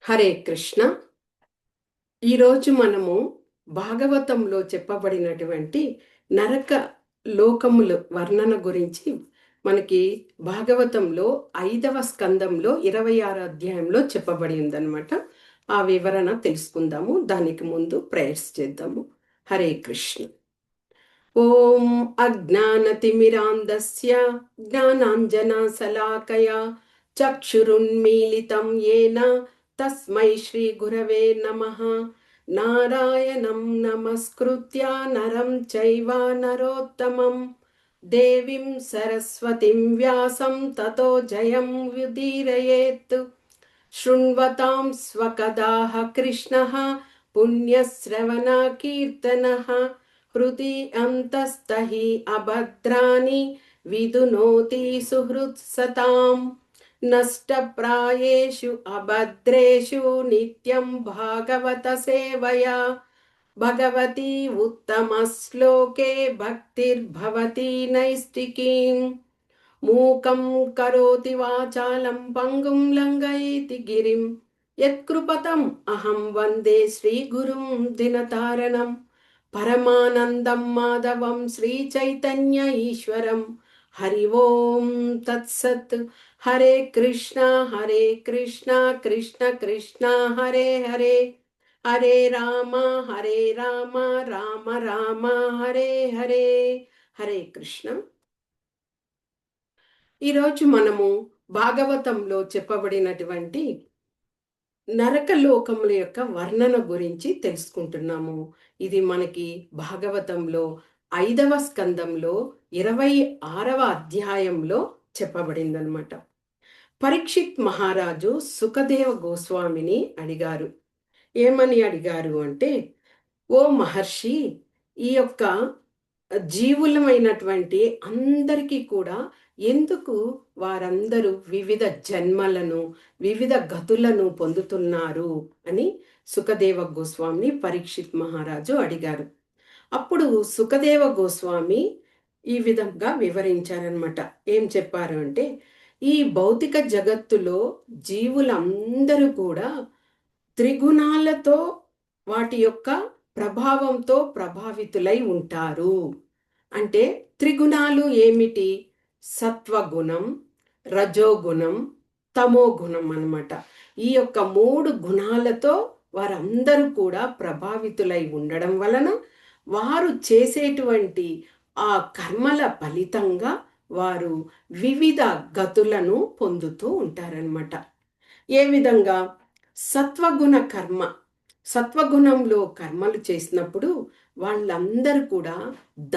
హరే కృష్ణ. ఈరోజు మనము భాగవతంలో చెప్పబడినటువంటి నరక లోకముల వర్ణన గురించి మనకి భాగవతంలో 5వ స్కందంలో 26 అధ్యాయంలో చెప్పబడి ఉందన్నమాట. ఆ వివరణ తెలుసుకుందాము. దానికి ముందు ప్రేయర్స్ చేద్దాము. హరే కృష్ణ. ఓం అజ్ఞానతిమిరాంధస్య జ్ఞానాంజనశలాకయా చక్షురున్మీలితం येन తస్మై శ్రీ గురవే నమః. నారాయణం నమస్కృత్య నరం చైవ నరోత్తమం దేవీం సరస్వతిం వ్యాసం తతో జయం ఉదీరయేత్. శృణ్వతాం స్వకదాః కృష్ణః పుణ్యశ్రవణ కీర్తనః హృది అంతస్తహి అభద్రాని విదునోతి సుహృత్సతాం. నష్టప్రాయేషు అభద్రేషు నిత్యం భాగవత సేవయా భగవతి ఉత్తమ శ్లోకే భక్తిర్భవతి నైష్టికీం. మూకం కరోతి వాచాలం పంగుం లంఘయతి గిరిం యత్కృపతం అహం వందే శ్రీగురుం దినతారణం పరమానందం మాధవం శ్రీ చైతన్య ఈశ్వరం. హరి ఓం తత్సత్. హరే కృష్ణ కృష్ణ కృష్ణ హరే హరే, హరే రామ రామ రామ హరే హరే. హరే కృష్ణ. ఈరోజు మనము భాగవతంలో చెప్పబడినటువంటి నరకలోకముల యొక్క వర్ణన గురించి తెలుసుకుంటున్నాము. ఇది మనకి భాగవతంలో 5వ స్కందంలో 26వ అధ్యాయంలో చెప్పబడిందనమాట. పరీక్షిత్ మహారాజు సుఖదేవ గోస్వామిని అడిగారు. ఏమని అడిగారు అంటే, ఓ మహర్షి, ఈ యొక్క జీవులమైనటువంటి అందరికీ కూడా ఎందుకు వారందరూ వివిధ జన్మలను వివిధ గతులను పొందుతున్నారు అని సుఖదేవ గోస్వామిని పరీక్షిత్ మహారాజు అడిగారు. అప్పుడు సుఖదేవ గోస్వామి ఈ విధంగా వివరించారనమాట. ఏం చెప్పారు అంటే, ఈ భౌతిక జగత్తులో జీవులందరూ కూడా త్రిగుణాలతో వాటి యొక్క ప్రభావంతో ప్రభావితులై ఉంటారు. అంటే త్రిగుణాలు ఏమిటి? సత్వగుణం, రజోగుణం, తమోగుణం అన్నమాట. ఈ యొక్క 3 గుణాలతో వారందరూ కూడా ప్రభావితులై ఉండడం వలన వారు చేసేటువంటి ఆ కర్మల ఫలితంగా వారు వివిధ గతులను పొందుతూ ఉంటారనమాట. ఏ విధంగా? సత్వగుణ కర్మ, సత్వగుణంలో కర్మలు చేసినప్పుడు వాళ్ళందరూ కూడా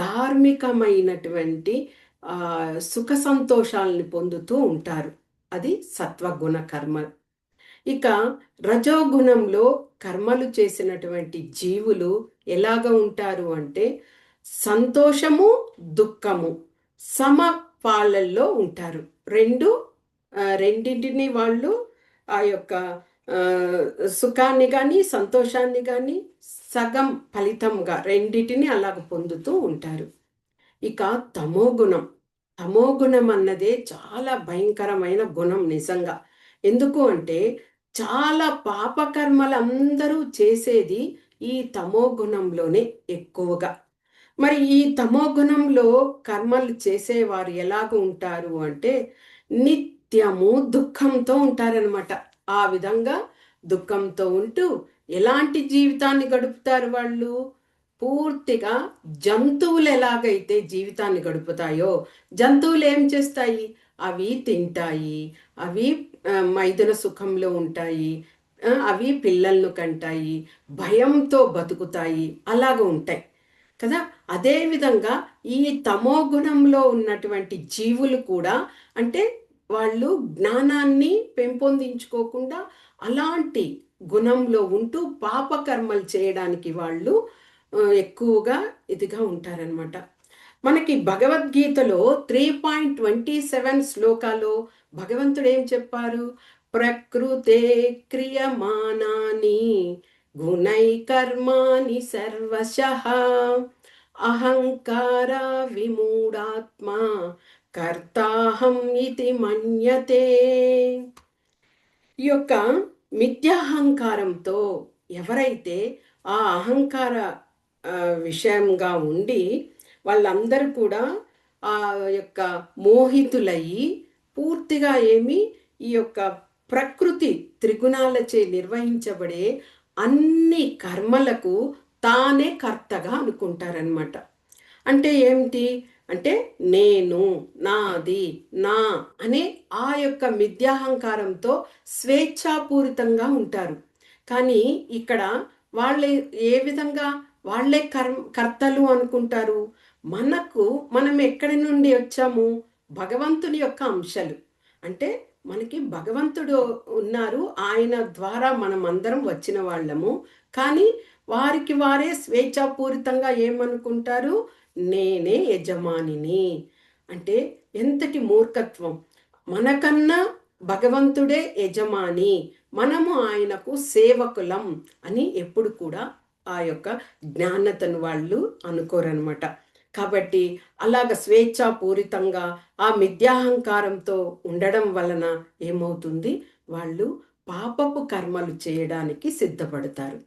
ధార్మికమైనటువంటి సుఖ సంతోషాలని పొందుతూ ఉంటారు. అది సత్వగుణ కర్మ. ఇక రజోగుణంలో కర్మలు చేసినటువంటి జీవులు ఎలాగ ఉంటారు అంటే, సంతోషము దుఃఖము సమపాలల్లో ఉంటారు. రెండింటిని వాళ్ళు ఆ యొక్క సుఖాన్ని కానీ సంతోషాన్ని కానీ సగం ఫలితంగా రెండింటిని అలాగ పొందుతూ ఉంటారు. ఇక తమోగుణం, తమోగుణం అన్నదే చాలా భయంకరమైన గుణం నిజంగా. ఎందుకు అంటే, చాలా పాపకర్మలు అందరూ చేసేది ఈ తమోగుణంలోనే ఎక్కువగా. మరి ఈ తమోగుణంలో కర్మలు చేసేవారు ఎలాగ ఉంటారు అంటే, నిత్యము దుఃఖంతో ఉంటారనమాట. ఆ విధంగా దుఃఖంతో ఉంటూ ఎలాంటి జీవితాన్ని గడుపుతారు వాళ్ళు? పూర్తిగా జంతువులు ఎలాగైతే జీవితాన్ని గడుపుతాయో, జంతువులు ఏం చేస్తాయి? అవి తింటాయి, అవి మైథున సుఖంలో ఉంటాయి, అవి పిల్లలను కంటాయి, భయంతో బతుకుతాయి, అలాగ ఉంటాయి కదా. అదేవిధంగా ఈ తమోగుణంలో ఉన్నటువంటి జీవులు కూడా, అంటే వాళ్ళు జ్ఞానాన్ని పెంపొందించుకోకుండా అలాంటి గుణంలో ఉంటూ పాపకర్మలు చేయడానికి వాళ్ళు ఎక్కువగా ఇదిగా ఉంటారనమాట. మనకి భగవద్గీతలో 3.27 శ్లోకాలో భగవంతుడు ఏం చెప్పారు? ప్రకృతే క్రియమానాని గుణై కర్మాని సర్వశః అహంకార విమూఢాత్మా కర్తాహం ఇతి మన్యతే. ఈ యొక్క మిథ్యాహంకారంతో ఎవరైతే ఆ అహంకార విషయంగా ఉండి వాళ్ళందరూ కూడా ఆ యొక్క మోహితులయ్యి పూర్తిగా ఈ యొక్క ప్రకృతి త్రిగుణాలచే నిర్వహించబడే అన్ని కర్మలకు తానే కర్తగా అనుకుంటారనమాట. అంటే ఏమిటి అంటే నేను, నాది, నా అనే ఆ యొక్క మిథ్యాహంకారంతో స్వేచ్ఛాపూరితంగా ఉంటారు. కానీ ఇక్కడ వాళ్ళు ఏ విధంగా వాళ్ళే కర్తలు అనుకుంటారు. మనం ఎక్కడి నుండి వచ్చాము? భగవంతుని యొక్క అంశాలు. అంటే మనకి భగవంతుడు ఉన్నారు, ఆయన ద్వారా మనం అందరం వచ్చిన వాళ్ళము. కానీ వారికి వారే స్వేచ్ఛాపూరితంగా ఏమనుకుంటారు? నేనే యజమానిని. అంటే ఎంతటి మూర్ఖత్వం! మనకన్నా భగవంతుడే యజమాని, మనము ఆయనకు సేవకులం అని ఎప్పుడు కూడా ఆ యొక్క జ్ఞానతను వాళ్ళు అనుకోరనమాట. కాబట్టి అలాగ స్వేచ్ఛాపూరితంగా ఆ మిథ్యాహంకారంతో ఉండడం వలన ఏమవుతుంది? వాళ్ళు పాపపు కర్మలు చేయడానికి సిద్ధపడతారు.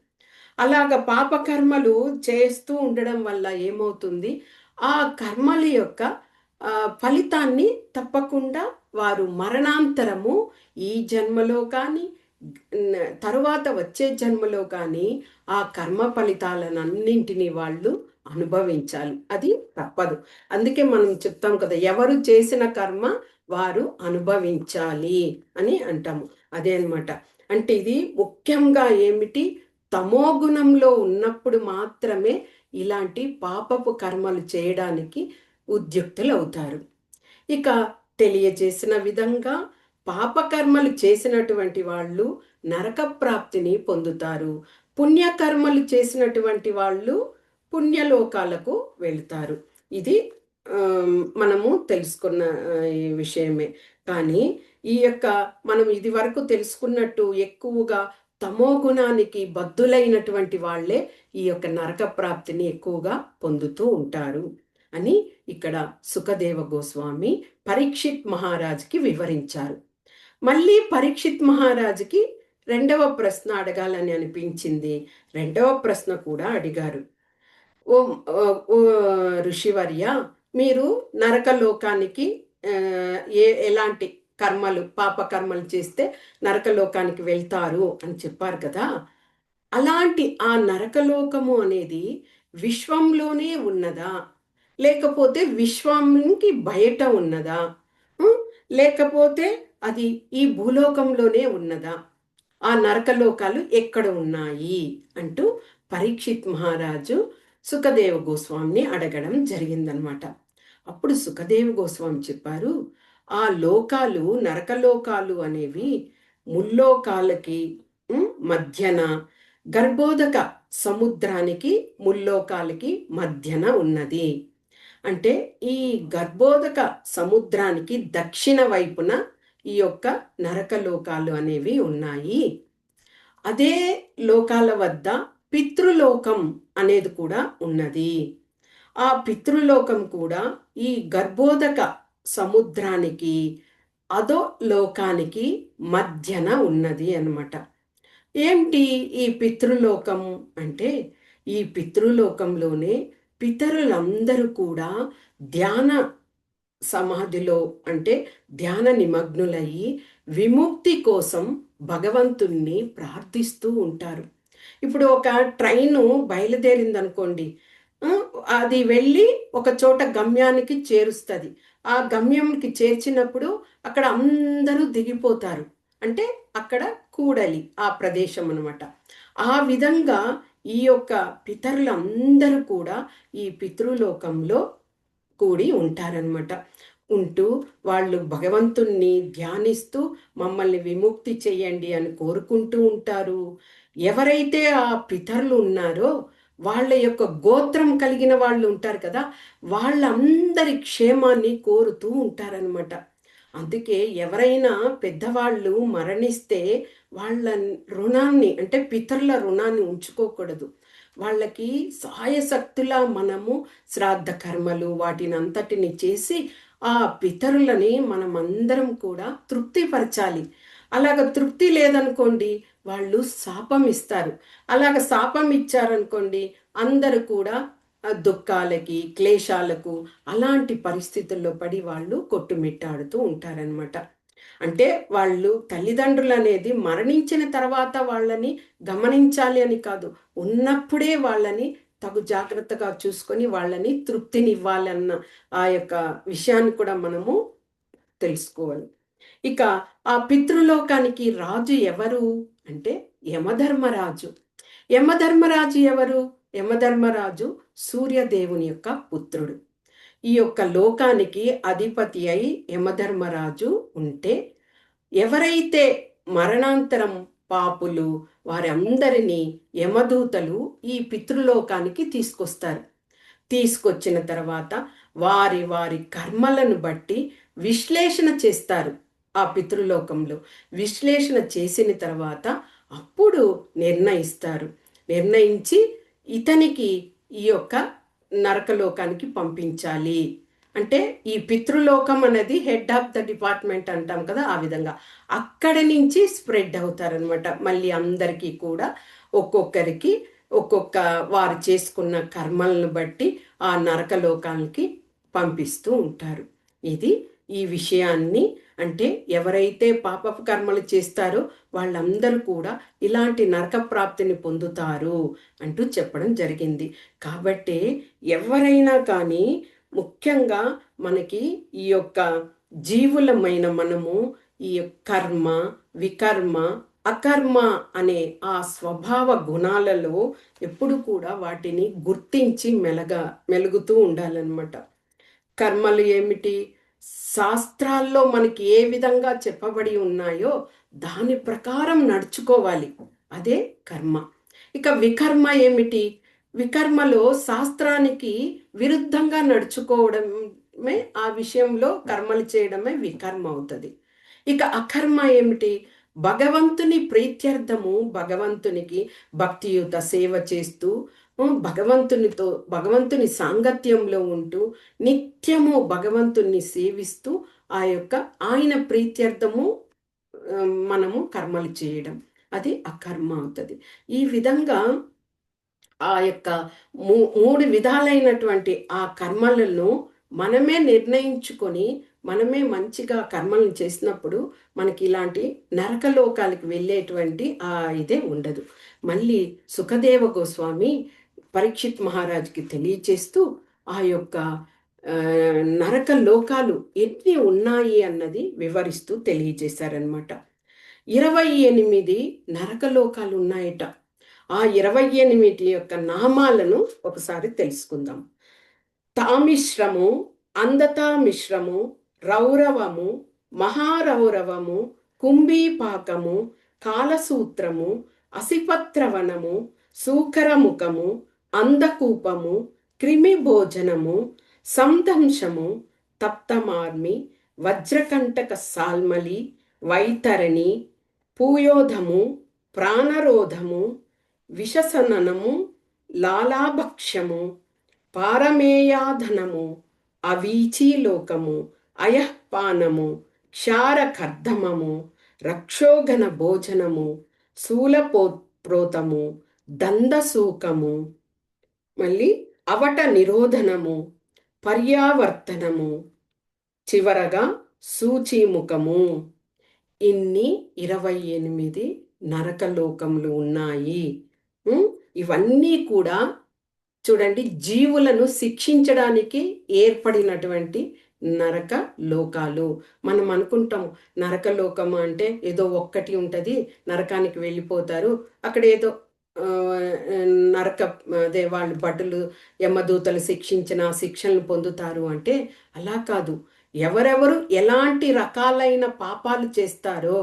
అలాగ పాపకర్మలు చేస్తూ ఉండడం వల్ల ఏమవుతుంది? ఆ కర్మల యొక్క ఫలితాన్ని తప్పకుండా వారు మరణాంతరము ఈ జన్మలో కానీ తరువాత వచ్చే జన్మలో కానీ ఆ కర్మ ఫలితాలన్నింటినీ వాళ్ళు అనుభవించాలి. అది తప్పదు. అందుకే మనం చెప్తాం కదా, ఎవరు చేసిన కర్మ వారు అనుభవించాలి అని అంటాము. అదే అనమాట. అంటే ఇది ముఖ్యంగా ఏమిటి? తమోగుణంలో ఉన్నప్పుడు మాత్రమే ఇలాంటి పాపపు కర్మలు చేయడానికి ఉద్యుక్తులు అవుతారు. ఇక తెలియజేసిన విధంగా పాపకర్మలు చేసినటువంటి వాళ్ళు నరక ప్రాప్తిని పొందుతారు. పుణ్యకర్మలు చేసినటువంటి వాళ్ళు పుణ్యలోకాలకు వెళ్తారు. ఇది మనము తెలుసుకున్న ఈ విషయమే. కానీ ఈ యొక్క మనం ఇది వరకు తెలుసుకున్నట్టు ఎక్కువగా తమో గుణానికి బద్దులైనటువంటి వాళ్ళే ఈ యొక్క నరక ప్రాప్తిని ఎక్కువగా పొందుతూ ఉంటారు అని ఇక్కడ సుఖదేవ గోస్వామి పరీక్షిత్ మహారాజుకి వివరించారు. మళ్ళీ పరీక్షిత్ మహారాజుకి రెండవ ప్రశ్న అడగాలని అనిపించింది. రెండవ ప్రశ్న కూడా అడిగారు. ఓ ఋషివర్య, మీరు నరకలోకానికి ఎలాంటి కర్మలు పాపకర్మలు చేస్తే నరకలోకానికి వెళ్తారు అని చెప్పారు కదా. అలాంటి ఆ నరకలోకము అనేది విశ్వంలోనే ఉన్నదా, లేకపోతే విశ్వంకి బయట ఉన్నదా, లేకపోతే అది ఈ భూలోకంలోనే ఉన్నదా? ఆ నరకలోకాలు ఎక్కడ ఉన్నాయి అంటూ పరీక్షిత్ మహారాజు సుఖదేవ గోస్వామిని అడగడం జరిగిందనమాట. అప్పుడు సుఖదేవ గోస్వామి చెప్పారు, ఆ లోకాలు నరకలోకాలు అనేవి ముల్లోకాలకి మధ్యన, గర్భోదక సముద్రానికి ముల్లోకాలకి మధ్యన ఉన్నది. అంటే ఈ గర్భోదక సముద్రానికి దక్షిణ వైపున ఈ యొక్క నరకలోకాలు అనేవి ఉన్నాయి. అదే లోకాల వద్ద పితృలోకం అనేది కూడా ఉన్నది. ఆ పితృలోకం కూడా ఈ గర్భోదక సముద్రానికి అదో లోకానికి మధ్యన ఉన్నది అన్నమాట. ఏమిటి ఈ పితృలోకం అంటే, ఈ పితృలోకంలోనే పితరులందరూ కూడా ధ్యాన సమాధిలో అంటే ధ్యాన నిమగ్నులయ్యి విముక్తి కోసం భగవంతుణ్ణి ప్రార్థిస్తూ ఉంటారు. ఇప్పుడు ఒక ట్రైను బయలుదేరిందనుకోండి, అది వెళ్ళి ఒక చోట గమ్యానికి చేరుస్తుంది. ఆ గమ్యంకి చేర్చినప్పుడు అక్కడ అందరూ దిగిపోతారు. అంటే అక్కడ కూడలి ఆ ప్రదేశం అనమాట. ఆ విధంగా ఈ యొక్క పితరులందరూ కూడా ఈ పితృలోకంలో కూడి ఉంటారనమాట. ఉంటూ వాళ్ళు భగవంతుణ్ణి ధ్యానిస్తూ మమ్మల్ని విముక్తి చెయ్యండి అని కోరుకుంటూ ఉంటారు. ఎవరైతే ఆ పితరులు ఉన్నారో వాళ్ళ యొక్క గోత్రం కలిగిన వాళ్ళు ఉంటారు కదా, వాళ్ళందరి క్షేమాన్ని కోరుతూ ఉంటారనమాట. అందుకే ఎవరైనా పెద్దవాళ్ళు మరణిస్తే వాళ్ళ రుణాన్ని అంటే పితరుల రుణాన్ని ఉంచుకోకూడదు. వాళ్ళకి సాయశక్తులా మనము శ్రాద్ధ కర్మలు వాటిని అంతటిని చేసి ఆ పితరులని మనమందరం కూడా తృప్తిపరచాలి. అలాగ తృప్తి లేదనుకోండి, వాళ్ళు శాపం ఇస్తారు. అలాగ శాపం ఇచ్చారనుకోండి, అందరూ కూడా దుఃఖాలకి, క్లేశాలకు, అలాంటి పరిస్థితుల్లో పడి వాళ్ళు కొట్టుమిట్టాడుతూ ఉంటారనమాట. అంటే వాళ్ళు తల్లిదండ్రులనేది మరణించిన తర్వాత వాళ్ళని గమనించాలి అని కాదు. ఉన్నప్పుడే వాళ్ళని తగు జాగ్రత్తగా చూసుకొని వాళ్ళని తృప్తినివ్వాలన్న ఆ యొక్క విషయాన్ని కూడా మనము తెలుసుకోవాలి. ఇక ఆ పితృలోకానికి రాజు ఎవరు అంటే యమధర్మరాజు. యమధర్మరాజు ఎవరు? యమధర్మరాజు సూర్యదేవుని యొక్క పుత్రుడు. ఈ యొక్క లోకానికి అధిపతి అయి యమధర్మరాజు ఉంటే, ఎవరైతే మరణాంతరం పాపులు వారి అందరినీ యమదూతలు ఈ పితృలోకానికి తీసుకొస్తారు. తీసుకొచ్చిన తర్వాత వారి వారి కర్మలను బట్టి విశ్లేషణ చేస్తారు. ఆ పితృలోకంలో విశ్లేషణ చేసిన తర్వాత అప్పుడు నిర్ణయిస్తారు. నిర్ణయించి ఇతనికి ఈ యొక్క నరకలోకానికి పంపించాలి. అంటే ఈ పితృలోకం అనేది హెడ్ ఆఫ్ ద డిపార్ట్మెంట్ అంటాం కదా, ఆ విధంగా అక్కడి నుంచి స్ప్రెడ్ అవుతారనమాట. మళ్ళీ అందరికీ కూడా ఒక్కొక్కరికి ఒక్కొక్క వారు చేసుకున్న కర్మలను బట్టి ఆ నరకలోకానికి పంపిస్తూ ఉంటారు. ఇది ఈ విషయాన్ని అంటే ఎవరైతే పాపపు కర్మలు చేస్తారో వాళ్ళందరూ కూడా ఇలాంటి నరక ప్రాప్తిని పొందుతారు అంటూ చెప్పడం జరిగింది. కాబట్టి ఎవరైనా కానీ ముఖ్యంగా మనకి ఈ యొక్క జీవులమైన మనము ఈ కర్మ, వికర్మ, అకర్మ అనే ఆ స్వభావ గుణాలలో ఎప్పుడు కూడా వాటిని గుర్తించి మెలుగుతూ ఉండాలన్నమాట. కర్మలు ఏమిటి? శాస్త్రాల్లో మనకి ఏ విధంగా చెప్పబడి ఉన్నాయో దాని ప్రకారం నడుచుకోవాలి. అదే కర్మ. ఇక వికర్మ ఏమిటి? వికర్మలో శాస్త్రానికి విరుద్ధంగా నడుచుకోవడమే, ఆ విషయంలో కర్మలు చేయడమే వికర్మ అవుతుంది. ఇక అకర్మ ఏమిటి? భగవంతుని ప్రీత్యర్థము భగవంతునికి భక్తియుత సేవ చేస్తూ భగవంతుని సాంగత్యంలో ఉంటూ నిత్యము భగవంతుని సేవిస్తూ ఆ యొక్క ఆయన ప్రీత్యర్థము మనము కర్మలు చేయడం, అది అకర్మ అవుతుంది. ఈ విధంగా ఆ యొక్క మూడు విధాలైనటువంటి ఆ కర్మలను మనమే నిర్ణయించుకొని మనమే మంచిగా కర్మలను చేసినప్పుడు మనకి ఇలాంటి నరకలోకాలకు వెళ్ళేటువంటి ఆ ఇదే ఉండదు. మళ్ళీ సుఖదేవ గోస్వామి పరీక్షిత్ మహారాజుకి తెలియచేస్తూ ఆ యొక్క నరక లోకాలు ఎన్ని ఉన్నాయి అన్నది వివరిస్తూ తెలియజేశారనమాట. 28 నరకలోకాలు ఉన్నాయట. ఆ 28 యొక్క నామాలను ఒకసారి తెలుసుకుందాం. తామిశ్రము, అందతామిశ్రము, రౌరవము, మహారౌరవము, కుంభీపాకము, కాలసూత్రము, అసిపత్రవనము, సూకరముఖము, అందకూపము, క్రిమిభోజనము, సందంశము, తప్తమార్మి, వజ్రకంటక సాల్మలి, వైతరణి, పూయోధము, ప్రాణరోధము, విషసననము, లాలాభక్ష్యము, పారమేయాధనము, అవీచీలోకము, అయఃపానము, క్షారకర్ధమము, రక్షోఘన భోజనము, శూలప్రోతము, దందసూకము, మళ్ళీ అవట నిరోధనము, పర్యావర్తనము, చివరగా సూచీముఖము. ఇన్ని 28 నరకలోకములు ఉన్నాయి. ఇవన్నీ కూడా చూడండి, జీవులను శిక్షించడానికి ఏర్పడినటువంటి నరక లోకాలు. మనం అనుకుంటాం నరక లోకము అంటే ఏదో ఒక్కటి ఉంటుంది, నరకానికి వెళ్ళిపోతారు, అక్కడ ఏదో నరక అదే వాళ్ళు భటులు యమదూతలు శిక్షించిన శిక్షలను పొందుతారు అంటే అలా కాదు. ఎవరెవరు ఎలాంటి రకాలైన పాపాలు చేస్తారో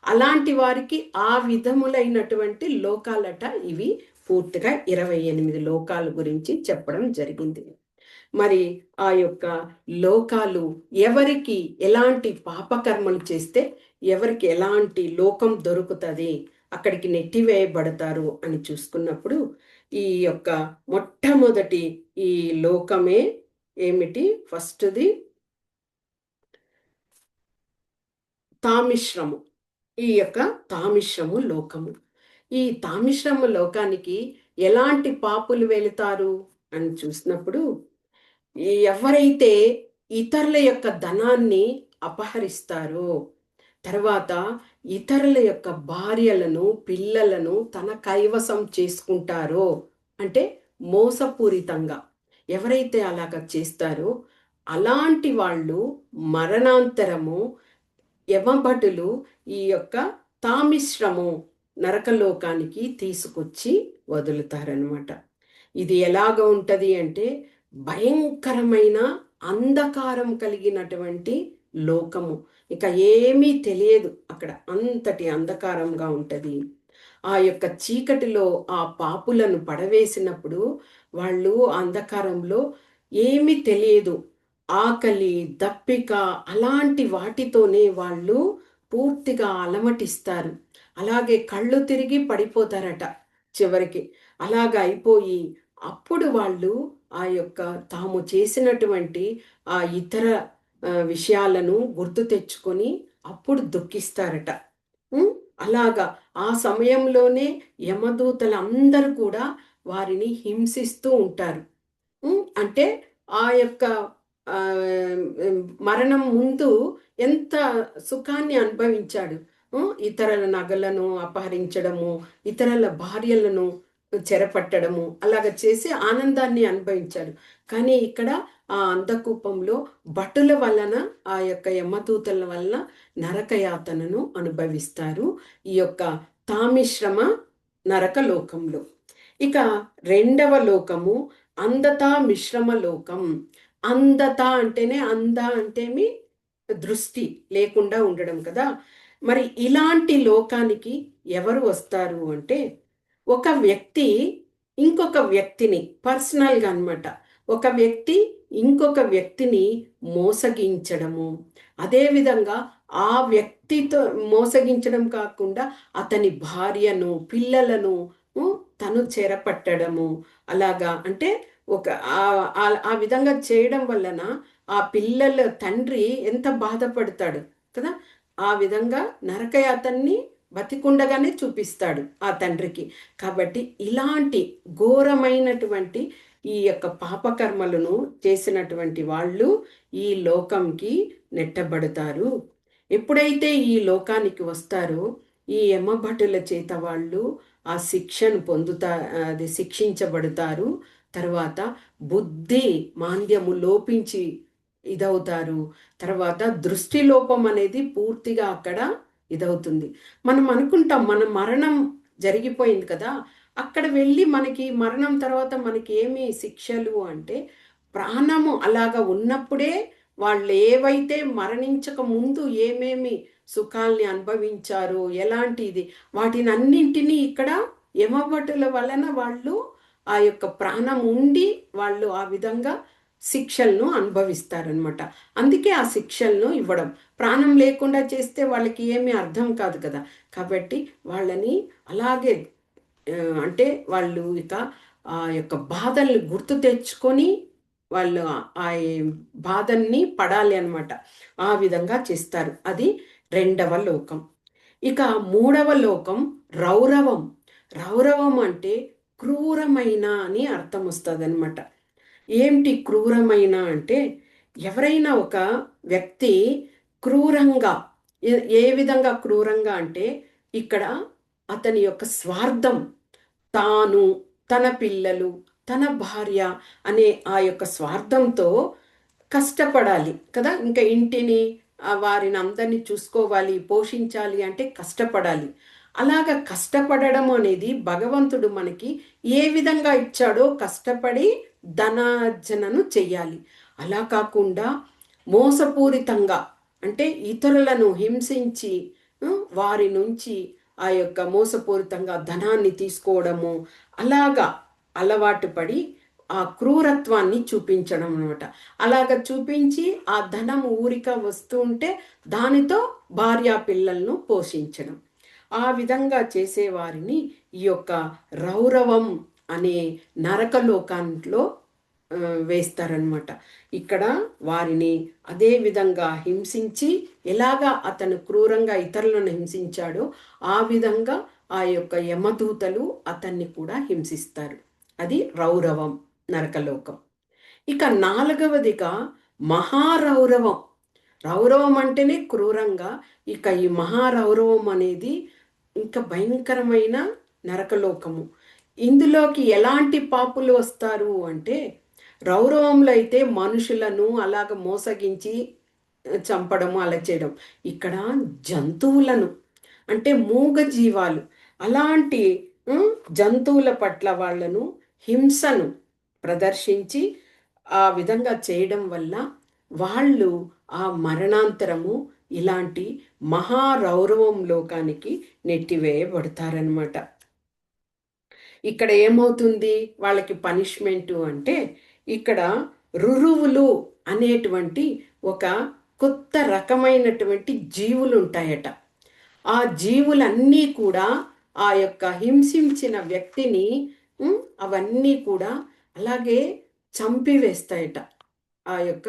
అలాంటి వారికి ఆ విధములైనటువంటి లోకాలట ఇవి. పూర్తిగా 28 లోకాల గురించి చెప్పడం జరిగింది. మరి ఆ యొక్క లోకాలు ఎవరికి ఎలాంటి పాపకర్మలు చేస్తే ఎవరికి ఎలాంటి లోకం దొరుకుతుంది, అక్కడికి నెట్టివేయబడతారు అని చూసుకున్నప్పుడు ఈ యొక్క మొట్టమొదటి ఈ లోకమే ఏమిటి? ఫస్ట్ది తామిశ్రము. ఈ యొక్క తామిశ్రము లోకము. ఈ తామిశ్రమ లోకానికి ఎలాంటి పాపులు వెళుతారు అని చూసినప్పుడు, ఎవరైతే ఇతరుల యొక్క ధనాన్ని అపహరిస్తారో, తర్వాత ఇతరుల యొక్క భార్యలను, పిల్లలను తన కైవసం చేసుకుంటారో, అంటే మోసపూరితంగా ఎవరైతే అలాగ చేస్తారో, అలాంటి వాళ్ళు మరణాంతరము యమభటులు ఈ యొక్క తామిశ్రము నరకలోకానికి తీసుకొచ్చి వదులుతారనమాట. ఇది ఎలాగ ఉంటది అంటే భయంకరమైన అంధకారం కలిగినటువంటి లోకము. ఇక ఏమీ తెలియదు అక్కడ, అంతటి అంధకారంగా ఉంటది. ఆ యొక్క చీకటిలో ఆ పాపులను పడవేసినప్పుడు వాళ్ళు అంధకారంలో ఏమీ తెలియదు. ఆకలి, దప్పిక అలాంటి వాటితోనే వాళ్ళు పూర్తిగా అలమటిస్తారు. అలాగే కళ్ళు తిరిగి పడిపోతారట చివరికి. అలాగ అయిపోయి అప్పుడు వాళ్ళు ఆ యొక్క తాము చేసినటువంటి ఆ ఇతర విషయాలను గుర్తు తెచ్చుకొని అప్పుడు దుఃఖిస్తారట. అలాగా ఆ సమయంలోనే యమదూతలందరూ కూడా వారిని హింసిస్తూ ఉంటారు. అంటే ఆ యొక్క మరణం ముందు ఎంత సుఖాన్ని అనుభవించాడు. ఇతరుల నగలను అపహరించడము, ఇతరుల భార్యలను చెరపట్టడము, అలాగ చేసి ఆనందాన్ని అనుభవించాడు. కానీ ఇక్కడ ఆ అంధకూపంలో భటుల వలన, ఆ యొక్క యమదూతల వలన నరకయాతనను అనుభవిస్తారు ఈ యొక్క తామిశ్రమ నరక లోకంలో. ఇక రెండవ లోకము అంధతా మిశ్రమ లోకం. అంధత అంటేనే, అంధ అంటేమి దృష్టి లేకుండా ఉండడం కదా. మరి ఇలాంటి లోకానికి ఎవరు వస్తారు అంటే, ఒక వ్యక్తి ఇంకొక వ్యక్తిని పర్సనల్గా అనమాట, ఒక వ్యక్తి ఇంకొక వ్యక్తిని మోసగించడము, అదేవిధంగా ఆ వ్యక్తితో మోసగించడం కాకుండా అతని భార్యను, పిల్లలను తను చెరపట్టడము. అలాగా అంటే ఒక ఆ విధంగా చేయడం వలన ఆ పిల్లల తండ్రి ఎంత బాధపడతాడు కదా. ఆ విధంగా నరకయాతన్ని బతికుండగానే చూపిస్తాడు ఆ తండ్రికి. కాబట్టి ఇలాంటి ఘోరమైనటువంటి ఈ యొక్క పాపకర్మలను చేసినటువంటి వాళ్ళు ఈ లోకంకి నెట్టబడతారు. ఎప్పుడైతే ఈ లోకానికి వస్తారో ఈ యమభటుల చేత వాళ్ళు ఆ శిక్షను అది శిక్షించబడతారు. తర్వాత బుద్ధి మాంద్యము లోపించి ఇదవుతారు. తర్వాత దృష్టి లోపం అనేది పూర్తిగా అక్కడ ఇదవుతుంది. మనం అనుకుంటాం మన మరణం జరిగిపోయింది కదా, అక్కడ వెళ్ళి మనకి మరణం తర్వాత మనకి ఏమి శిక్షలు అంటే, ప్రాణము అలాగా ఉన్నప్పుడే వాళ్ళు ఏవైతే మరణించక ముందు ఏమేమి సుఖాల్ని అనుభవించారో, ఎలాంటిది వాటిని అన్నింటినీ ఇక్కడ యమభటుల వలన వాళ్ళు ఆ యొక్క ప్రాణం ఉండి వాళ్ళు ఆ విధంగా శిక్షలను అనుభవిస్తారనమాట. అందుకే ఆ శిక్షలను ఇవ్వడం. ప్రాణం లేకుండా చేస్తే వాళ్ళకి ఏమీ అర్థం కాదు కదా. కాబట్టి వాళ్ళని అలాగే అంటే వాళ్ళు ఇక ఆ యొక్క బాధల్ని గుర్తు తెచ్చుకొని వాళ్ళు ఆ బాధల్ని పడాలి అనమాట. ఆ విధంగా చేస్తారు. అది రెండవ లోకం. ఇక మూడవ లోకం రౌరవం. రౌరవం అంటే క్రూరమైన అని అర్థం వస్తుంది అనమాట. ఏమిటి క్రూరమైన అంటే, ఎవరైనా ఒక వ్యక్తి క్రూరంగా, ఏ విధంగా క్రూరంగా అంటే, ఇక్కడ అతని యొక్క స్వార్థం, తాను, తన పిల్లలు, తన భార్య అనే ఆ యొక్క స్వార్థంతో కష్టపడాలి కదా. ఇంకా ఇంటిని వారిని అందరినీ చూసుకోవాలి, పోషించాలి అంటే కష్టపడాలి. అలాగ కష్టపడడం అనేది భగవంతుడు మనకి ఏ విధంగా ఇచ్చాడో కష్టపడి ధనార్జనను చెయ్యాలి. అలా కాకుండా మోసపూరితంగా అంటే ఇతరులను హింసించి వారి నుంచి ఆ యొక్క మోసపూరితంగా ధనాన్ని తీసుకోవడము, అలాగా అలవాటు పడి ఆ క్రూరత్వాన్ని చూపించడం అనమాట. అలాగ చూపించి ఆ ధనం ఊరిక వస్తూ ఉంటే దానితో భార్యా పిల్లలను పోషించడం, ఆ విధంగా చేసేవారిని ఈ యొక్క రౌరవం అనే నరకలోకంలో వేస్తారనమాట. ఇక్కడ వారిని అదే విధంగా హింసించి, ఎలాగా అతను క్రూరంగా ఇతరులను హింసించాడో ఆ విధంగా ఆ యొక్క యమదూతలు అతన్ని కూడా హింసిస్తారు. అది రౌరవం, నరకలోకం. ఇక నాలుగవదిగా మహారౌరవం. రౌరవం అంటేనే క్రూరంగా, ఇక ఈ మహారౌరవం అనేది ఇంకా భయంకరమైన నరకలోకము. ఇందులోకి ఎలాంటి పాపులు వస్తారు అంటే, రౌరవంలో అయితే మనుషులను అలాగ మోసగించి చంపడము అలా చేయడం. ఇక్కడ జంతువులను, అంటే మూగ జీవాలు, అలాంటి జంతువుల పట్ల వాళ్ళను హింసను ప్రదర్శించి ఆ విధంగా చేయడం వల్ల వాళ్ళు ఆ మరణాంతరము ఇలాంటి మహారౌరవం లోకానికి నెట్టివేయబడతారనమాట. ఇక్కడ ఏమవుతుంది వాళ్ళకి పనిష్మెంటు అంటే, ఇక్కడ రురువులు అనేటువంటి ఒక కొత్త రకమైనటువంటి జీవులు ఉంటాయట. ఆ జీవులన్నీ కూడా ఆ యొక్క హింసించిన వ్యక్తిని అవన్నీ కూడా అలాగే చంపివేస్తాయట. ఆ యొక్క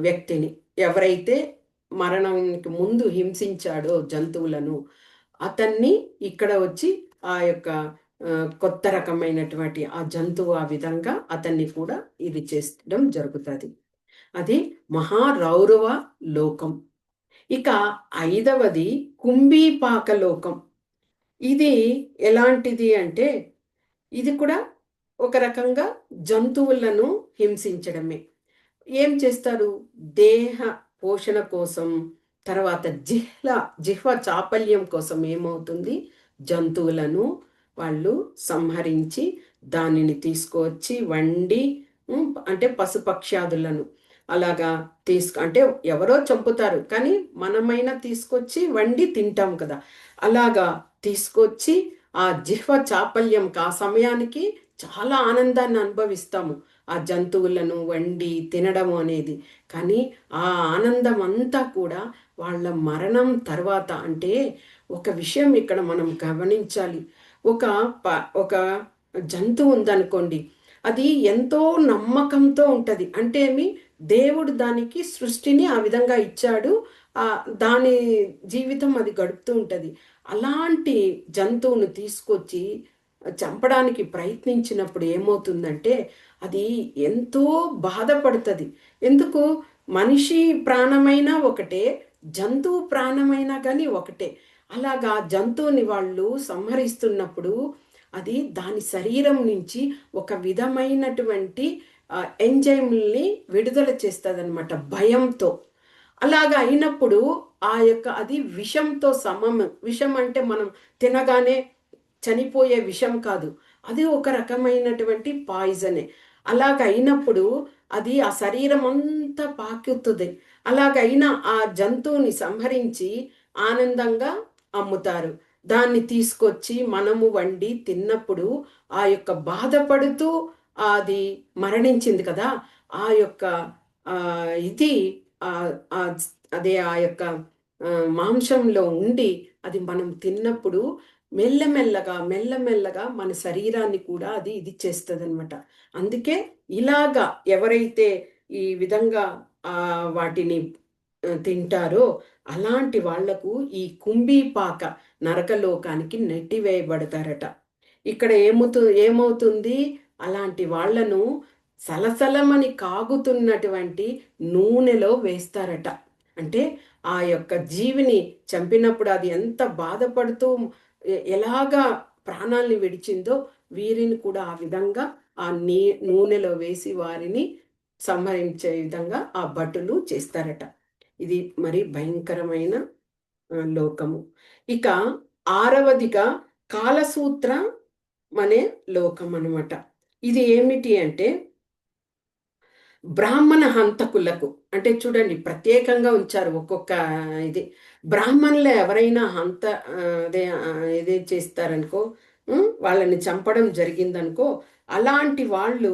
వ్యక్తిని, ఎవరైతే మరణానికి ముందు హింసించాడో జంతువులను, అతన్ని ఇక్కడ వచ్చి ఆ యొక్క కొత్త రకమైనటువంటి ఆ జంతువు ఆ విధంగా అతన్ని కూడా ఇది చేస్తడం జరుగుతుంది. అది మహారౌరవ లోకం. ఇక ఐదవది కుంభీపాక లోకం. ఇది ఎలాంటిది అంటే, ఇది కూడా ఒక రకంగా జంతువులను హింసించడమే. ఏం చేస్తారు? దేహ పోషణ కోసం, తర్వాత జిహ్వ చాపల్యం కోసం ఏమవుతుంది, జంతువులను వాళ్ళు సంహరించి దానిని తీసుకువచ్చి వండి, అంటే పశుపక్ష్యాదులను అలాగా అంటే ఎవరో చంపుతారు, కానీ మనమైనా తీసుకొచ్చి వండి తింటాం కదా. అలాగా తీసుకొచ్చి ఆ జిహ్వ చాపల్యం, ఆ సమయానికి చాలా ఆనందాన్ని అనుభవిస్తాము ఆ జంతువులను వండి తినడం అనేది. కానీ ఆ ఆనందం అంతా కూడా వాళ్ళ మరణం తర్వాత, అంటే ఒక విషయం ఇక్కడ మనం గమనించాలి. ఒక జంతువు ఉందనుకోండి, అది ఎంతో నమ్మకంతో ఉంటుంది. అంటే దేవుడు దానికి సృష్టిని ఆ విధంగా ఇచ్చాడు, దాని జీవితం అది గడుపుతూ ఉంటుంది. అలాంటి జంతువును తీసుకొచ్చి చంపడానికి ప్రయత్నించినప్పుడు ఏమవుతుందంటే, అది ఎంతో బాధపడుతుంది. ఎందుకు? మనిషి ప్రాణమైనా ఒకటే, జంతువు ప్రాణమైనా కానీ ఒకటే. అలాగా జంతువుని వాళ్ళు సంహరిస్తున్నప్పుడు అది దాని శరీరం నుంచి ఒక విధమైనటువంటి ఎంజైమ్ని విడుదల చేస్తుంది అనమాట, భయంతో. అలాగా అయినప్పుడు ఆ యొక్క అది విషంతో సమం. విషం అంటే మనం తినగానే చనిపోయే విషం కాదు, అది ఒక రకమైనటువంటి పాయిజనే. అలాగ అయినప్పుడు అది ఆ శరీరం అంతా పాకుతుంది. అలాగైన ఆ జంతువుని సంహరించి ఆనందంగా అమ్ముతారు. దాన్ని తీసుకొచ్చి మనము వండి తిన్నప్పుడు ఆ యొక్క బాధపడుతూ అది మరణించింది కదా, ఆ యొక్క ఇది అదే ఆ యొక్క మాంసంలో ఉండి అది మనం తిన్నప్పుడు మెల్లమెల్లగా మన శరీరాన్ని కూడా అది ఇది చేస్తుంది అనమాట. అందుకే ఇలాగా ఎవరైతే ఈ విధంగా వాటిని తింటారో అలాంటి వాళ్లకు ఈ కుంభీపాక నరకలోకానికి నెట్టివేయబడతారట. ఇక్కడ ఏమవుతుంది, అలాంటి వాళ్లను సలసలమని కాగుతున్నటువంటి నూనెలో వేస్తారట. అంటే ఆ యొక్క జీవిని చంపినప్పుడు అది ఎంత బాధపడుతూ ఎలాగా ప్రాణాల్ని విడిచిందో, వీరిని కూడా ఆ విధంగా ఆ నూనెలో వేసి వారిని సంహరించే విధంగా ఆ భటులు చేస్తారట. ఇది మరి భయంకరమైన లోకము. ఇక ఆరవదిగా కాలసూత్ర అనే లోకం అనమాట. ఇది ఏమిటి అంటే, బ్రాహ్మణ హంతకులకు, అంటే చూడండి ప్రత్యేకంగా ఉంచారు ఒక్కొక్క ఇది. బ్రాహ్మణులు ఎవరైనా ఇదే చేస్తారనుకో, వాళ్ళని చంపడం జరిగిందనుకో, అలాంటి వాళ్ళు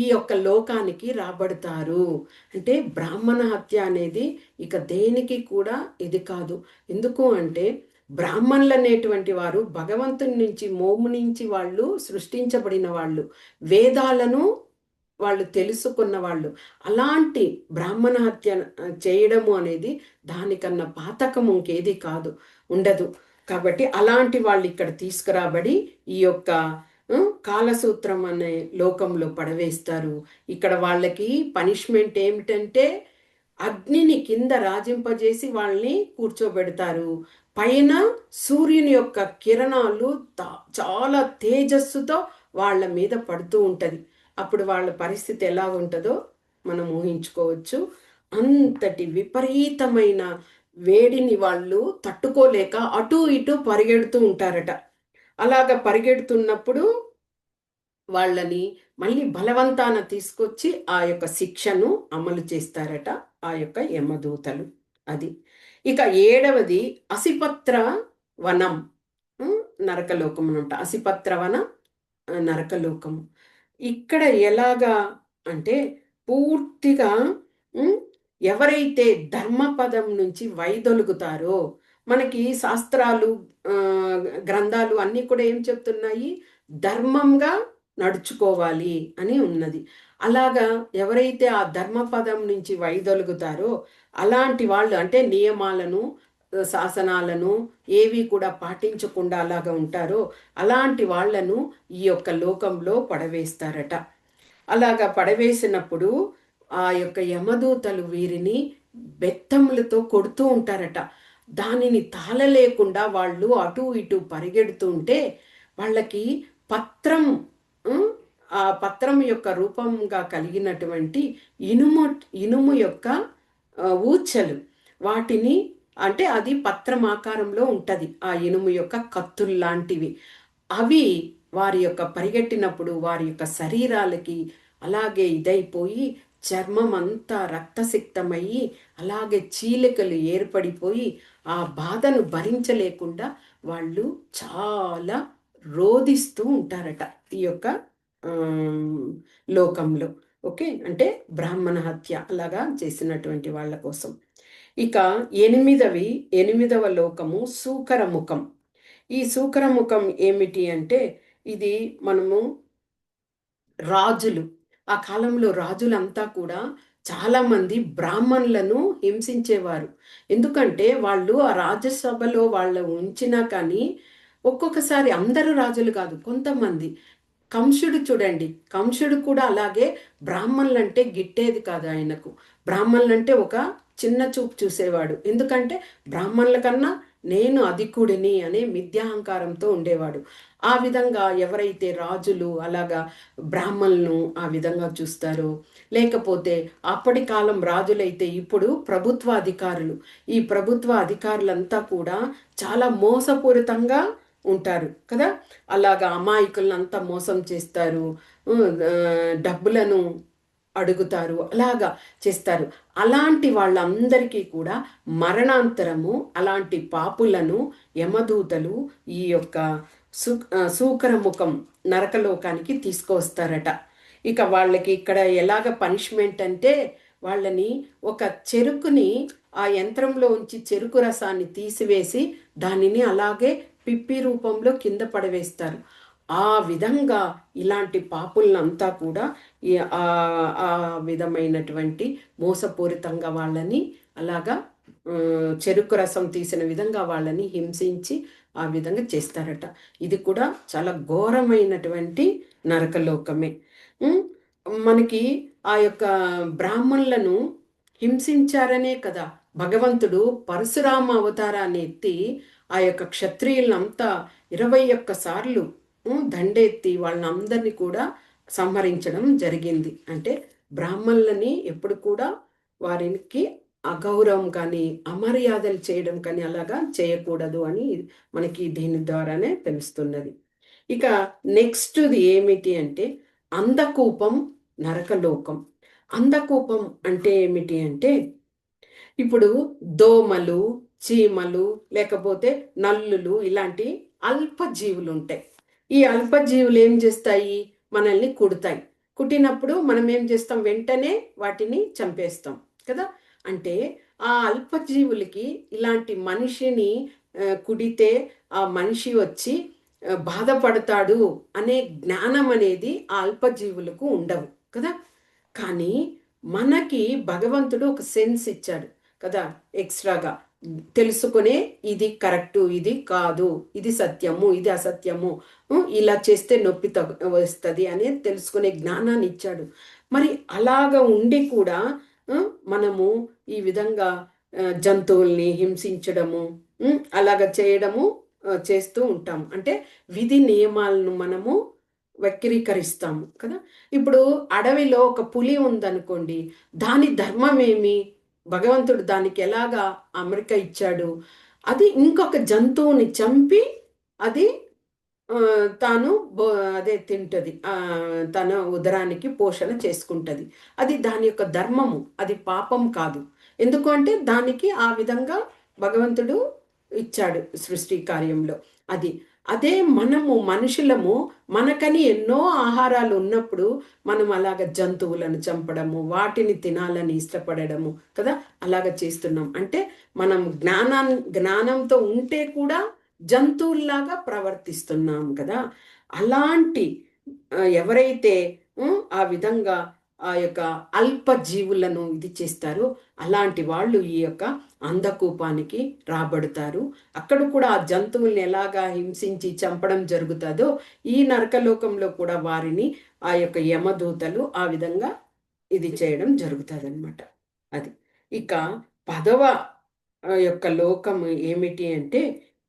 ఈ యొక్క లోకానికి రాబడతారు. అంటే బ్రాహ్మణ హత్య అనేది ఇక దేనికి కూడా ఇది కాదు. ఎందుకు అంటే, బ్రాహ్మణులు అనేటువంటి వారు భగవంతుని నుంచి, మోము నుంచి వాళ్ళు సృష్టించబడిన వాళ్ళు. వేదాలను వాళ్ళు తెలుసుకున్న వాళ్ళు అలాంటి బ్రాహ్మణ హత్య చేయడము అనేది దానికన్నా పాతకము ఇంకేది కాదు, ఉండదు. కాబట్టి అలాంటి వాళ్ళు ఇక్కడ తీసుకురాబడి ఈ యొక్క కాలసూత్రం అనే లోకంలో పడవేస్తారు. ఇక్కడ వాళ్ళకి పనిష్మెంట్ ఏమిటంటే అగ్నిని కింద రాజింపజేసి వాళ్ళని కూర్చోబెడతారు. పైన సూర్యుని యొక్క కిరణాలు చాలా తేజస్సుతో వాళ్ళ మీద పడుతూ ఉంటది. అప్పుడు వాళ్ళ పరిస్థితి ఎలా ఉంటుందో మనం ఊహించుకోవచ్చు. అంతటి విపరీతమైన వేడిని వాళ్ళు తట్టుకోలేక అటు ఇటు పరిగెడుతూ ఉంటారట. అలాగ పరిగెడుతున్నప్పుడు వాళ్ళని మళ్ళీ బలవంతాన తీసుకొచ్చి ఆ యొక్క శిక్షను అమలు చేస్తారట ఆ యొక్క యమదూతలు. అది. ఇక 7వది అసిపత్ర వనం, నరకలోకం అనమాట. అసిపత్ర వన నరకలోకం. ఇక్కడ ఎలాగా అంటే పూర్తిగా ఎవరైతే ధర్మపదం నుంచి వైదొలుగుతారో, మనకి శాస్త్రాలు గ్రంథాలు అన్నీ కూడా ఏం చెప్తున్నాయి, ధర్మంగా నడుచుకోవాలి అని ఉన్నది. అలాగా ఎవరైతే ఆ ధర్మపదం నుంచి వైదొలుగుతారో అలాంటి వాళ్ళు అంటే నియమాలను శాసనాలను ఏవి కూడా పాటించకుండా అలాగా ఉంటారో అలాంటి వాళ్లను ఈ యొక్క లోకంలో పడవేస్తారట. అలాగా పడవేసినప్పుడు ఆ యొక్క యమదూతలు వీరిని బెత్తములతో కొడుతూ ఉంటారట. దానిని తాళలేకుండా వాళ్ళు అటు ఇటు పరిగెడుతూ ఉంటే వాళ్ళకి పత్రం, ఆ పత్రం యొక్క రూపంగా కలిగినటువంటి ఇనుము యొక్క ఊచలు, వాటిని అంటే అది పత్రం ఆకారంలో ఉంటుంది. ఆ ఇనుము యొక్క కత్తుల్లాంటివి అవి వారి యొక్క పరిగెట్టినప్పుడు వారి యొక్క శరీరాలకి అలాగే ఇదైపోయి చర్మం అంతా రక్తసిక్తమయ్యి అలాగే చీలికలు ఏర్పడిపోయి ఆ బాధను భరించలేకుండా వాళ్ళు చాలా రోధిస్తూ ఉంటారట ఈ యొక్క లోకంలో. ఓకే, అంటే బ్రాహ్మణ హత్య అలాగా చేసినటువంటి వాళ్ళ కోసం. ఇక 8వ లోకము సూకరముఖం. ఈ సూకరముఖం ఏమిటి అంటే ఇది మనము రాజులు, ఆ కాలంలో రాజులంతా కూడా చాలామంది బ్రాహ్మణులను హింసించేవారు. ఎందుకంటే వాళ్ళు ఆ రాజ్యసభలో వాళ్ళు ఉంచినా కానీ ఒక్కొక్కసారి అందరూ రాజులు కాదు, కొంతమంది. కంసుడు చూడండి, కంసుడు కూడా అలాగే బ్రాహ్మణులంటే గిట్టేది కాదు ఆయనకు. బ్రాహ్మణులంటే ఒక చిన్న చూపు చూసేవాడు. ఎందుకంటే బ్రాహ్మణుల కన్నా నేను అధికుడిని అనే మిథ్యాహంకారంతో ఉండేవాడు. ఆ విధంగా ఎవరైతే రాజులు అలాగా బ్రాహ్మణులను ఆ విధంగా చూస్తారో, లేకపోతే అప్పటి కాలం రాజులైతే ఇప్పుడు ప్రభుత్వ అధికారులు, ఈ ప్రభుత్వ అధికారులంతా కూడా చాలా మోసపూరితంగా ఉంటారు కదా. అలాగా అమాయకులను అంతా మోసం చేస్తారు, డబ్బులను అడుగుతారు, అలాగా చేస్తారు. అలాంటి వాళ్ళందరికీ కూడా మరణాంతరము అలాంటి పాపులను యమదూతలు ఈ యొక్క సూకరముఖం నరకలోకానికి తీసుకువస్తారట. ఇక వాళ్ళకి ఇక్కడ ఎలాగ పనిష్మెంట్ అంటే వాళ్ళని ఒక చెరుకుని ఆ యంత్రంలో ఉంచి చెరుకు రసాన్ని తీసివేసి దానిని అలాగే పిప్పి రూపంలో కింద పడవేస్తారు. ఆ విధంగా ఇలాంటి పాపులంతా కూడా ఆ విధమైనటువంటి మోసపూరితంగా వాళ్ళని అలాగా చెరుకు రసం తీసిన విధంగా వాళ్ళని హింసించి ఆ విధంగా చేస్తారట. ఇది కూడా చాలా ఘోరమైనటువంటి నరకలోకమే. మనకి ఆ యొక్క బ్రాహ్మణులను హింసించారనే కదా భగవంతుడు పరశురామ అవతారాన్ని ఎత్తి ఆ యొక్క క్షత్రియులంతా 21 సార్లు దండెత్తి వాళ్ళందరినీ కూడా సంహరించడం జరిగింది. అంటే బ్రాహ్మణులని ఎప్పుడు కూడా వారికి అగౌరవం కానీ అమర్యాదలు చేయడం కానీ అలాగా చేయకూడదు అని మనకి దీని ద్వారానే తెలుస్తున్నది. ఇక నెక్స్ట్ది ఏమిటి అంటే అంధకూపం నరకలోకం. అంధకూపం అంటే ఏమిటి అంటే ఇప్పుడు దోమలు, చీమలు, లేకపోతే నల్లులు ఇలాంటి అల్పజీవులు ఉంటాయి. ఈ అల్పజీవులు ఏం చేస్తాయి, మనల్ని కుడతాయి. కుట్టినప్పుడు మనం ఏం చేస్తాం, వెంటనే వాటిని చంపేస్తాం కదా. అంటే ఆ అల్పజీవులకి ఇలాంటి మనిషిని కుడితే ఆ మనిషి వచ్చి బాధపడతాడు అనే జ్ఞానం అనేది ఆ అల్పజీవులకు ఉండవు కదా. కానీ మనకి భగవంతుడు ఒక సెన్స్ ఇచ్చాడు కదా, ఎక్స్ట్రాగా తెలుసుకునే, ఇది కరెక్టు, ఇది కాదు, ఇది సత్యము, ఇది అసత్యము, ఇలా చేస్తే నొప్పి వస్తుంది అనేది తెలుసుకునే జ్ఞానాన్ని ఇచ్చాడు. మరి అలాగ ఉండి కూడా మనము ఈ విధంగా జంతువుల్ని హింసించడము, అలాగ చేయడము చేస్తూ ఉంటాము. అంటే విధి నియమాలను మనము వక్రీకరిస్తాము కదా. ఇప్పుడు అడవిలో ఒక పులి ఉందనుకోండి, దాని ధర్మం ఏమి? భగవంతుడు దానికి ఎలాగా అమరిక ఇచ్చాడు? అది ఇంకొక జంతువుని చంపి అది తాను అదే తింటది. తన ఉదరానికి పోషణ చేసుకుంటది. అది దాని యొక్క ధర్మము. అది పాపం కాదు. ఎందుకు అంటే దానికి ఆ విధంగా భగవంతుడు ఇచ్చాడు సృష్టి కార్యంలో. అది. అదే మనము మనుషులము, మనకని ఎన్నో ఆహారాలు ఉన్నప్పుడు మనం అలాగ జంతువులను చంపడము, వాటిని తినాలని ఇష్టపడము కదా, అలాగ చేస్తున్నాం. అంటే మనం జ్ఞానంతో ఉంటే కూడా జంతువుల్లాగా ప్రవర్తిస్తున్నాం కదా. అలాంటి ఎవరైతే ఆ విధంగా ఆ యొక్క అల్ప జీవులను ఇది చేస్తారో అలాంటి వాళ్ళు ఈ యొక్క అంధకూపానికి రాబడతారు. అక్కడ కూడా ఆ జంతువుల్ని ఎలాగా హింసించి చంపడం జరుగుతుందో ఈ నరకలోకంలో కూడా వారిని ఆ యొక్క యమదూతలు ఆ విధంగా ఇది చేయడం జరుగుతుంది. అది. ఇక 10వ యొక్క లోకము ఏమిటి అంటే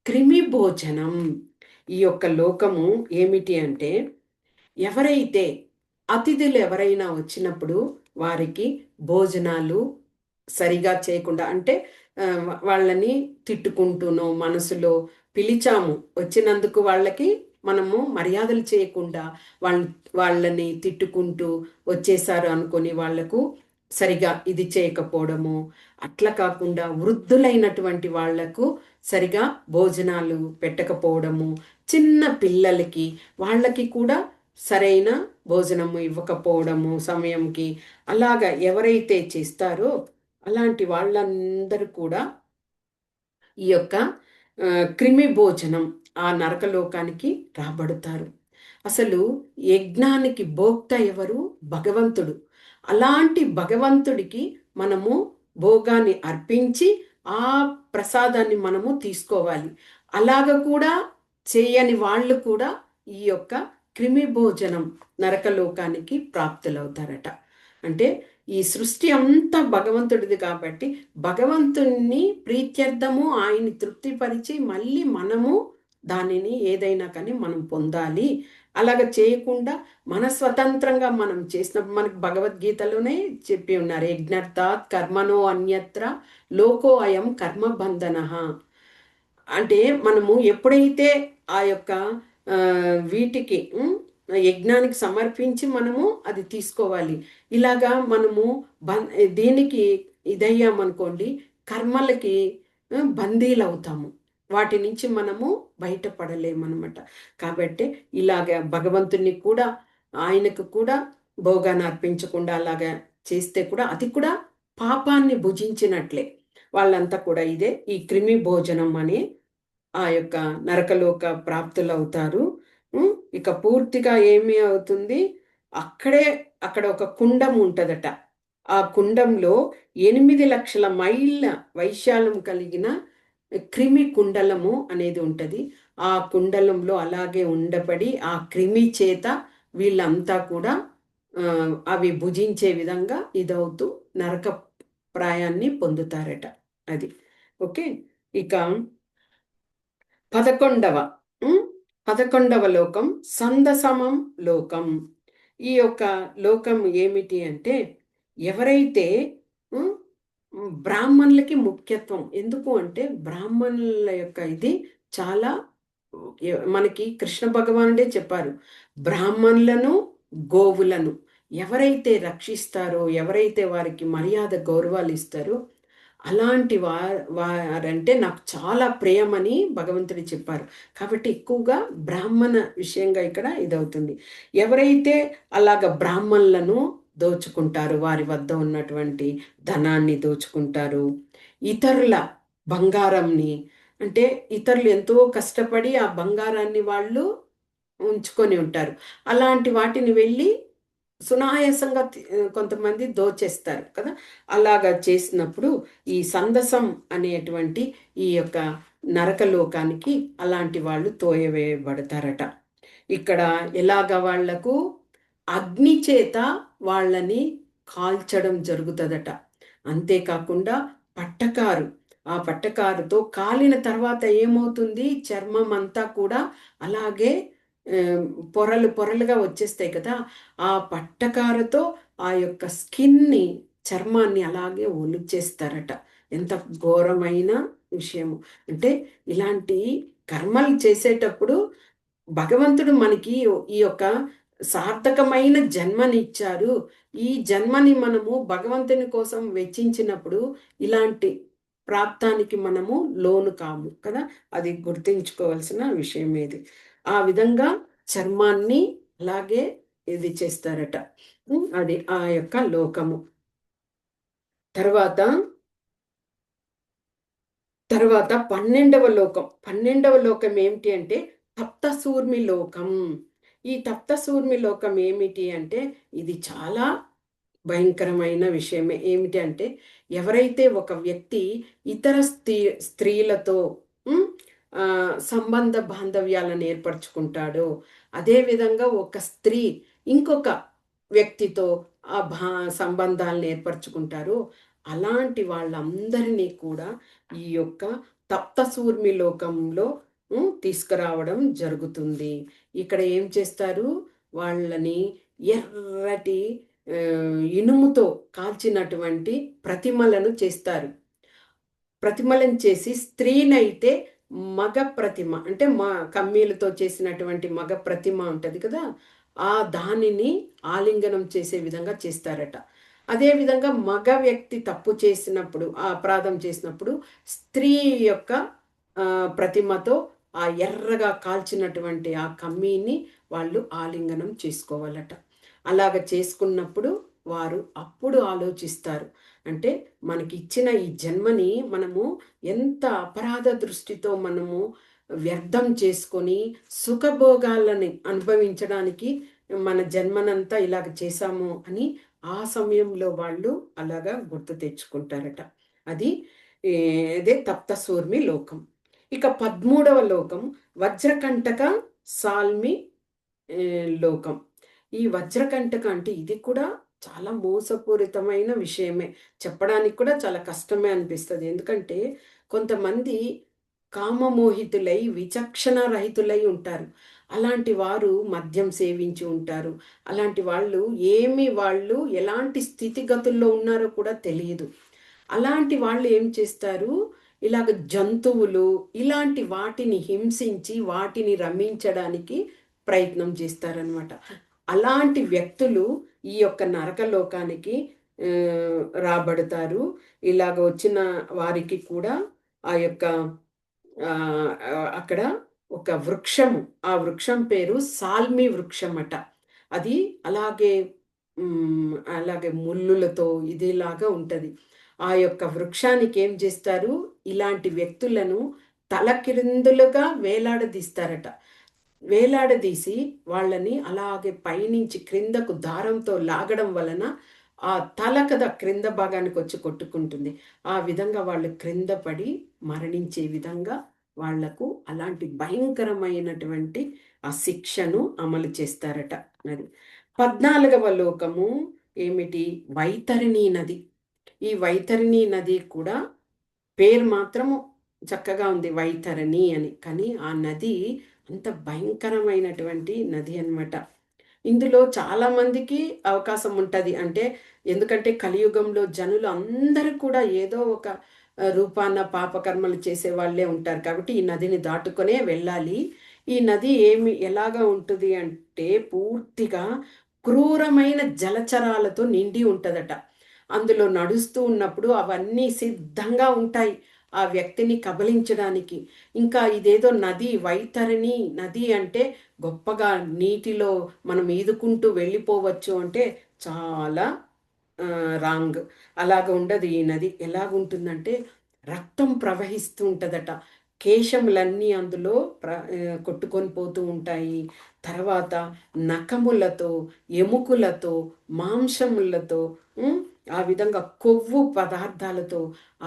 క్రిమి భోజనం. ఈ యొక్క లోకము ఏమిటి అంటే, ఎవరైతే అతిథులు ఎవరైనా వచ్చినప్పుడు వారికి భోజనాలు సరిగా చేయకుండా, అంటే వాళ్ళని తిట్టుకుంటూనో మనసులో పిలిచాము వచ్చినందుకు వాళ్ళకి మనము మర్యాదలు చేయకుండా వాళ్ళని తిట్టుకుంటూ వచ్చేసారు అనుకొని వాళ్లకు సరిగా ఇది చేయకపోవడము, అట్లా కాకుండా వృద్ధులైనటువంటి వాళ్లకు సరిగా భోజనాలు పెట్టకపోవడము, చిన్న పిల్లలకి వాళ్ళకి కూడా సరైన భోజనము ఇవ్వకపోవడము సమయంకి, అలాగా ఎవరైతే చేస్తారో అలాంటి వాళ్ళందరూ కూడా ఈ యొక్క క్రిమి భోజనం ఆ నరకలోకానికి రాబడతారు. అసలు యజ్ఞానికి భోక్త ఎవరు? భగవంతుడు. అలాంటి భగవంతుడికి మనము భోగాన్ని అర్పించి ఆ ప్రసాదాన్ని మనము తీసుకోవాలి. అలాగ కూడా చేయని వాళ్ళు కూడా ఈ యొక్క క్రిమి భోజనం నరకలోకానికి ప్రాప్తులవుతారట. అంటే ఈ సృష్టి అంతా భగవంతుడిది కాబట్టి భగవంతుణ్ణి ప్రీత్యర్థము ఆయన్ని తృప్తిపరిచి మళ్ళీ మనము దానిని ఏదైనా కానీ మనం పొందాలి. అలాగ చేయకుండా మన స్వతంత్రంగా మనం చేసినప్పుడు మనకు భగవద్గీతలోనే చెప్పి ఉన్నారు, యజ్ఞార్థాత్ కర్మణో అన్యత్ర లోకో అయం కర్మబంధన. అంటే మనము ఎప్పుడైతే ఆ యొక్క వీటికి యజ్ఞానికి సమర్పించి మనము అది తీసుకోవాలి. ఇలాగా మనము దీనికి ఇదయ్యామనుకోండి, కర్మలకి బందీలు అవుతాము. వాటి నుంచి మనము బయటపడలేమన్నమాట. కాబట్టి ఇలాగ భగవంతుని కూడా ఆయనకు కూడా భోగాన్ని అర్పించకుండా అలాగా చేస్తే కూడా అది కూడా పాపాన్ని భుజించినట్లే. వాళ్ళంతా కూడా ఇదే ఈ క్రిమి భోజనం అనే ఆ యొక్క నరకలోక ప్రాప్తులు అవుతారు. ఇక పూర్తిగా ఏమి అవుతుంది, అక్కడ ఒక కుండం ఉంటదట. ఆ కుండంలో 8 లక్షల మైళ్ళ వైశాల్యం కలిగిన క్రిమి కుండలము అనేది ఉంటది. ఆ కుండలంలో అలాగే ఉండబడి ఆ క్రిమి చేత వీళ్ళంతా కూడా అవి భుజించే విధంగా ఇదవుతూ నరక ప్రాయాన్ని పొందుతారట. అది. ఓకే. ఇక 11వ లోకం సందసమం లోకం. ఈ యొక్క లోకం ఏమిటి అంటే, ఎవరైతే బ్రాహ్మణులకి ముఖ్యత్వం. ఎందుకు అంటే బ్రాహ్మణుల యొక్క ఇది చాలా మనకి కృష్ణ భగవానుడే చెప్పారు, బ్రాహ్మణులను గోవులను ఎవరైతే రక్షిస్తారో, ఎవరైతే వారికి మర్యాద గౌరవాలు ఇస్తారో అలాంటి వారంటే నాకు చాలా ప్రేమని భగవంతుడు చెప్పారు. కాబట్టి ఎక్కువగా బ్రాహ్మణ విషయంగా ఇక్కడ ఇదవుతుంది. ఎవరైతే అలాగ బ్రాహ్మణులను దోచుకుంటారు, వారి వద్ద ఉన్నటువంటి ధనాన్ని దోచుకుంటారు, ఇతరుల బంగారంని, అంటే ఇతరులు ఎంతో కష్టపడి ఆ బంగారాన్ని వాళ్ళు ఉంచుకొని ఉంటారు, అలాంటి వాటిని వెళ్ళి సునాయాసంగా కొంతమంది దోచేస్తారు కదా. అలాగా చేసినప్పుడు ఈ సందసం అనేటువంటి ఈ యొక్క నరకలోకానికి అలాంటి వాళ్ళు తోయవేయబడతారట. ఇక్కడ ఎలాగ వాళ్లకు అగ్ని చేత వాళ్ళని కాల్చడం జరుగుతుందట. అంతేకాకుండా పట్టకారు, ఆ పట్టకారుతో కాలిన తర్వాత ఏమవుతుంది, చర్మం అంతా కూడా అలాగే పొరలు పొరలుగా వచ్చేస్తాయి కదా. ఆ పట్టకారుతో ఆ యొక్క స్కిన్ని, చర్మాన్ని అలాగే ఒలిచేస్తారట. ఎంత ఘోరమైన విషయము అంటే, ఇలాంటి కర్మలు చేసేటప్పుడు భగవంతుడు మనకి ఈ యొక్క సార్థకమైన జన్మనిచ్చారు. ఈ జన్మని మనము భగవంతుని కోసం వెచ్చించినప్పుడు ఇలాంటి ప్రాప్తానికి మనము లోను కాము కదా. అది గుర్తించుకోవాల్సిన విషయం ఇది. ఆ విధంగా చర్మాన్ని అలాగే ఇది చేస్తారట. అది ఆ యొక్క లోకము. తర్వాత తర్వాత 12వ లోకం. 12వ లోకం ఏమిటి అంటే తప్తసూర్మి లోకం. ఈ తప్తసూర్మి లోకం ఏమిటి అంటే ఇది చాలా భయంకరమైన విషయమే. ఏమిటి అంటే ఎవరైతే ఒక వ్యక్తి ఇతర స్త్రీలతో సంబంధ బాంధవ్యాలను ఏర్పరచుకుంటాడో, అదేవిధంగా ఒక స్త్రీ ఇంకొక వ్యక్తితో ఆ సంబంధాలను ఏర్పరచుకుంటారో, అలాంటి వాళ్ళందరినీ కూడా ఈ యొక్క తప్తసూర్మి లోకంలో తీసుకురావడం జరుగుతుంది. ఇక్కడ ఏం చేస్తారు, వాళ్ళని ఎర్రటి ఇనుముతో కాల్చినటువంటి ప్రతిమలను చేస్తారు. ప్రతిమలను చేసి స్త్రీనైతే మగ ప్రతిమ అంటే కమ్మీలతో చేసినటువంటి మగ ప్రతిమ ఉంటుంది కదా, ఆ దానిని ఆలింగనం చేసే విధంగా చేస్తారట. అదేవిధంగా మగ వ్యక్తి తప్పు చేసినప్పుడు, ఆ అపరాధం చేసినప్పుడు స్త్రీ యొక్క ప్రతిమతో ఆ ఎర్రగా కాల్చినటువంటి ఆ కమ్మీని వాళ్ళు ఆలింగనం చేసుకోవాలట. అలాగ చేసుకున్నప్పుడు వారు అప్పుడు ఆలోచిస్తారు. అంటే మనకి ఇచ్చిన ఈ జన్మని మనము ఎంత అపరాధ దృష్టితో మనము వ్యర్థం చేసుకొని సుఖభోగాలని అనుభవించడానికి మన జన్మనంతా ఇలాగ చేశాము అని ఆ సమయంలో వాళ్ళు అలాగా గుర్తు తెచ్చుకుంటారట. అది ఇదే తప్తసూర్మి లోకం. ఇక 13వ లోకం వజ్రకంటక సాల్మి లోకం. ఈ వజ్రకంటక అంటే ఇది కూడా చాలా మోసపూరితమైన విషయమే. చెప్పడానికి కూడా చాలా కష్టమే అనిపిస్తుంది. ఎందుకంటే కొంతమంది కామమోహితులై విచక్షణ రహితులై ఉంటారు. అలాంటి వారు మద్యం సేవించి ఉంటారు. అలాంటి వాళ్ళు వాళ్ళు ఎలాంటి స్థితిగతుల్లో ఉన్నారో కూడా తెలియదు. అలాంటి వాళ్ళు ఏం చేస్తారు, ఇలాగ జంతువులు ఇలాంటి వాటిని హింసించి వాటిని రమించడానికి ప్రయత్నం చేస్తారనమాట. అలాంటి వ్యక్తులు ఈ యొక్క నరకలోకానికి రాబడతారు. ఇలాగ వచ్చిన వారికి కూడా ఆ యొక్క అక్కడ ఒక వృక్షము, ఆ వృక్షం పేరు సాల్మి వృక్షం అట. అది అలాగే అలాగే ముల్లులతో ఇదిలాగా ఉంటది. ఆ యొక్క వృక్షానికి ఏం చేస్తారు, ఇలాంటి వ్యక్తులను తలకిందులుగా వేలాడదీస్తారట. వేలాడదీసి వాళ్ళని అలాగే పైనుంచి క్రిందకు దారంతో లాగడం వలన ఆ తల కదా క్రింద భాగానికి వచ్చి కొట్టుకుంటుంది. ఆ విధంగా వాళ్ళు క్రింద పడి మరణించే విధంగా వాళ్లకు అలాంటి భయంకరమైనటువంటి ఆ శిక్షను అమలు చేస్తారట. అది 14వ లోకము ఏమిటి, వైతరిణి నది. ఈ వైతరిణి నది కూడా పేరు మాత్రము చక్కగా ఉంది, వైతరణి అని. కానీ ఆ నది అంత భయంకరమైనటువంటి నది అన్నమాట. ఇందులో చాలా మందికి అవకాశం ఉంటుంది. అంటే ఎందుకంటే కలియుగంలో జనులు అందరూ కూడా ఏదో ఒక రూపాన పాపకర్మలు చేసే వాళ్ళే ఉంటారు. కాబట్టి ఈ నదిని దాటుకొనే వెళ్ళాలి. ఈ నది ఎలాగా ఉంటుంది అంటే పూర్తిగా క్రూరమైన జలచరాలతో నిండి ఉంటుందట. అందులో నడుస్తూ ఉన్నప్పుడు అవన్నీ సిద్ధంగా ఉంటాయి ఆ వ్యక్తిని కబలించడానికి. ఇంకా ఇదేదో నది, వైతరిణి నది అంటే గొప్పగా నీటిలో మనం ఈదుకుంటూ వెళ్ళిపోవచ్చు అంటే చాలా రాంగ్. అలాగ ఉండదు ఈ నది. ఎలాగుంటుందంటే రక్తం ప్రవహిస్తూ ఉంటుందట. కేశములన్నీ అందులో కొట్టుకొని పోతూ ఉంటాయి. తర్వాత నఖములతో, ఎముకలతో, మాంసములతో, ఆ విధంగా కొవ్వు పదార్థాలతో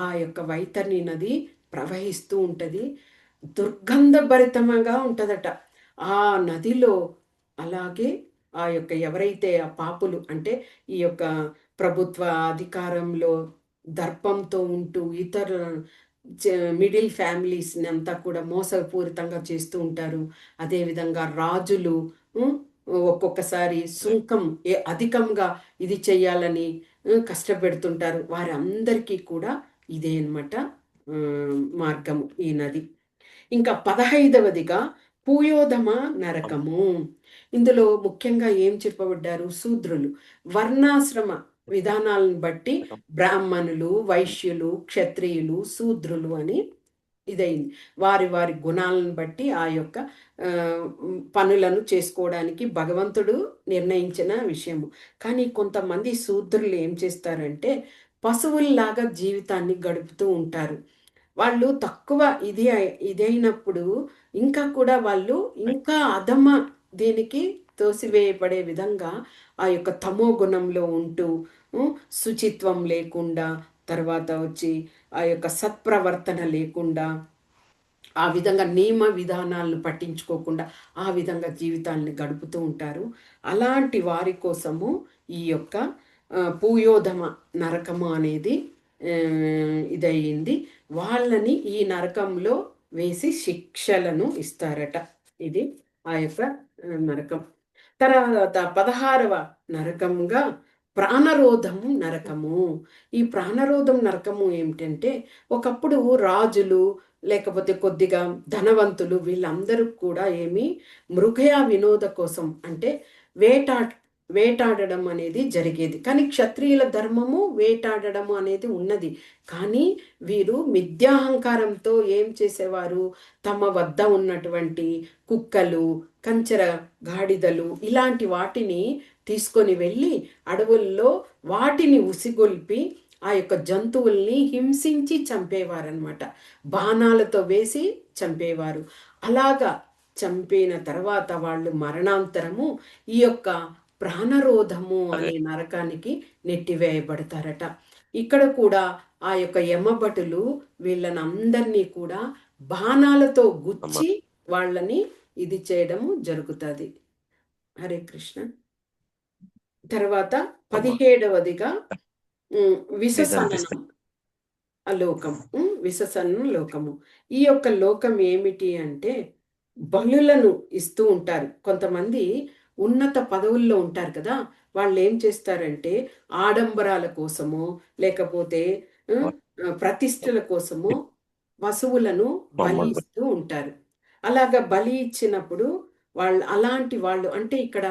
ఆ యొక్క వైతరణి నది ప్రవహిస్తూ ఉంటుంది. దుర్గంధభరితంగా ఉంటుందట ఆ నదిలో. అలాగే ఆ యొక్క ఎవరైతే ఆ పాపులు అంటే ఈ యొక్క ప్రభుత్వ అధికారంలో దర్పంతో ఉంటూ ఇతర మిడిల్ ఫ్యామిలీస్ని అంతా కూడా మోసపూరితంగా చేస్తూ ఉంటారు. అదేవిధంగా రాజులు ఒక్కొక్కసారి సుంకం అధికంగా ఇది చెయ్యాలని కష్టపెడుతుంటారు. వారందరికీ కూడా ఇదే అనమాట మార్గము ఈ నది. ఇంకా 15వదిగా పూయోధమ నరకము. ఇందులో ముఖ్యంగా ఏం చెప్పబడ్డారు? శూద్రులు వర్ణాశ్రమ విధానాలను బట్టి బ్రాహ్మణులు, వైశ్యులు, క్షత్రియులు, శూద్రులు అని ఇదైంది. వారి వారి గుణాలను బట్టి ఆ యొక్క పనులను చేసుకోవడానికి భగవంతుడు నిర్ణయించిన విషయము. కానీ కొంతమంది శూద్రులు ఏం చేస్తారంటే పశువుల్లాగా జీవితాన్ని గడుపుతూ ఉంటారు. వాళ్ళు తక్కువ ఇదైనప్పుడు ఇంకా కూడా వాళ్ళు ఇంకా అధమ దీనికి తోసివేయబడే విధంగా ఆ యొక్క తమో గుణంలో ఉంటూ శుచిత్వం లేకుండా, తర్వాత వచ్చి ఆ యొక్క సత్ప్రవర్తన లేకుండా, ఆ విధంగా నియమ విధానాలను పట్టించుకోకుండా ఆ విధంగా జీవితాన్ని గడుపుతూ ఉంటారు. అలాంటి వారి కోసము ఈ యొక్క పూయోధమ నరకము అనేది ఇదయింది. వాళ్ళని ఈ నరకంలో వేసి శిక్షలను ఇస్తారట. ఇది ఆ యొక్క నరకం. తర్వాత 16వ నరకంగా ప్రాణరోధం నరకము. ఈ ప్రాణరోధం నరకము ఏమిటంటే ఒకప్పుడు రాజులు లేకపోతే కొద్దిగా ధనవంతులు వీళ్ళందరూ కూడా మృగయ వినోద కోసం అంటే వేటాడడం అనేది జరిగేది. కానీ క్షత్రియుల ధర్మము వేటాడడము అనేది ఉన్నది. కానీ వీరు మిథ్యాహంకారంతో ఏం చేసేవారు? తమ వద్ద ఉన్నటువంటి కుక్కలు, కంచెర గాడిదలు ఇలాంటి వాటిని తీసుకొని వెళ్ళి అడవుల్లో వాటిని ఉసిగొల్పి ఆ యొక్క జంతువుల్ని హింసించి చంపేవారనమాట. బాణాలతో వేసి చంపేవారు. అలాగా చంపిన తర్వాత వాళ్ళు మరణాంతరము ఈ యొక్క ప్రాణరోధము అనే నరకానికి నెట్టివేయబడతారట. ఇక్కడ కూడా ఆ యొక్క యమభటులు వీళ్ళని అందరినీ కూడా బాణాలతో గుచ్చి వాళ్ళని ఇది చేయడము జరుగుతుంది. హరే కృష్ణ. తర్వాత 17వదిగా విససననం లోకం. విససనం లోకము. ఈ యొక్క లోకం ఏమిటి అంటే బలులను ఇస్తూ ఉంటారు. కొంతమంది ఉన్నత పదవుల్లో ఉంటారు కదా, వాళ్ళు ఏం చేస్తారంటే ఆడంబరాల కోసమో లేకపోతే ప్రతిష్టల కోసమో పశువులను బలి ఇస్తూ ఉంటారు. అలాగా బలి ఇచ్చినప్పుడు అలాంటి వాళ్ళు అంటే ఇక్కడ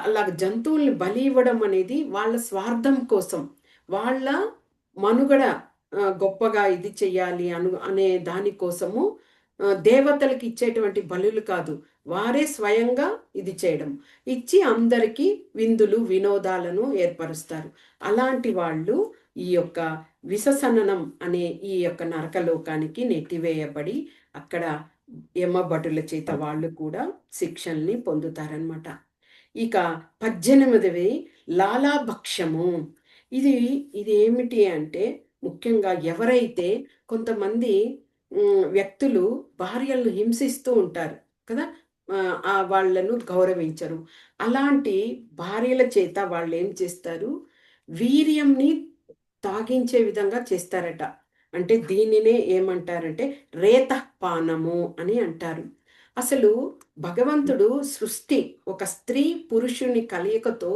అలాగ జంతువుల్ని బలి ఇవ్వడం అనేది వాళ్ళ స్వార్థం కోసం, వాళ్ళ మనుగడ గొప్పగా ఇది చెయ్యాలి అనే దానికోసము దేవతలకు ఇచ్చేటువంటి బలులు కాదు, వారే స్వయంగా ఇది చేయడం ఇచ్చి అందరికీ విందులు వినోదాలను ఏర్పరుస్తారు. అలాంటి వాళ్ళు ఈ యొక్క విససననం అనే ఈ యొక్క నరకలోకానికి నెట్టివేయబడి అక్కడ యమభటుల చేత వాళ్ళు కూడా శిక్షల్ని పొందుతారనమాట. ఇక 18వి లాలాభక్షము. ఇది ఏమిటి అంటే ముఖ్యంగా ఎవరైతే కొంతమంది వ్యక్తులు భార్యలను హింసిస్తూ ఉంటారు కదా, వాళ్ళను గౌరవించరు. అలాంటి భార్యల చేత వాళ్ళు ఏం చేస్తారు? వీర్యంని తాగించే విధంగా చేస్తారట. అంటే దీనినే ఏమంటారంటే రేతపానము అని అంటారు. అసలు భగవంతుడు సృష్టి ఒక స్త్రీ పురుషుని కలయికతో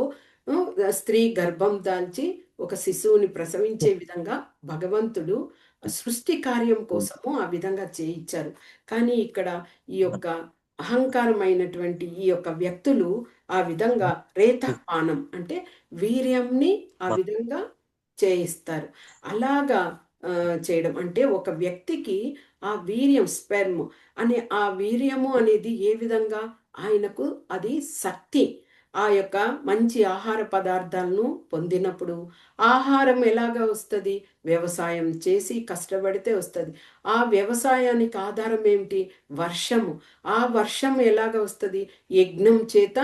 స్త్రీ గర్భం దాల్చి ఒక శిశువుని ప్రసవించే విధంగా భగవంతుడు సృష్టి కార్యం కోసము ఆ విధంగా చేయించారు. కానీ ఇక్కడ ఈ యొక్క అహంకారమైనటువంటి ఈ యొక్క వ్యక్తులు ఆ విధంగా రేతపానం అంటే వీర్యంని ఆ విధంగా చేయిస్తారు. అలాగా చేయడం అంటే ఒక వ్యక్తికి ఆ వీర్యం స్పెర్మ్ అనే ఆ వీర్యము అనేది ఏ విధంగా ఆయనకు అది శక్తి, ఆ యొక్క మంచి ఆహార పదార్థాలను పొందినప్పుడు ఆహారం ఎలాగా వస్తుంది? వ్యవసాయం చేసి కష్టపడితే వస్తుంది. ఆ వ్యవసాయానికి ఆధారం ఏమిటి? వర్షము. ఆ వర్షం ఎలాగ వస్తుంది? యజ్ఞం చేత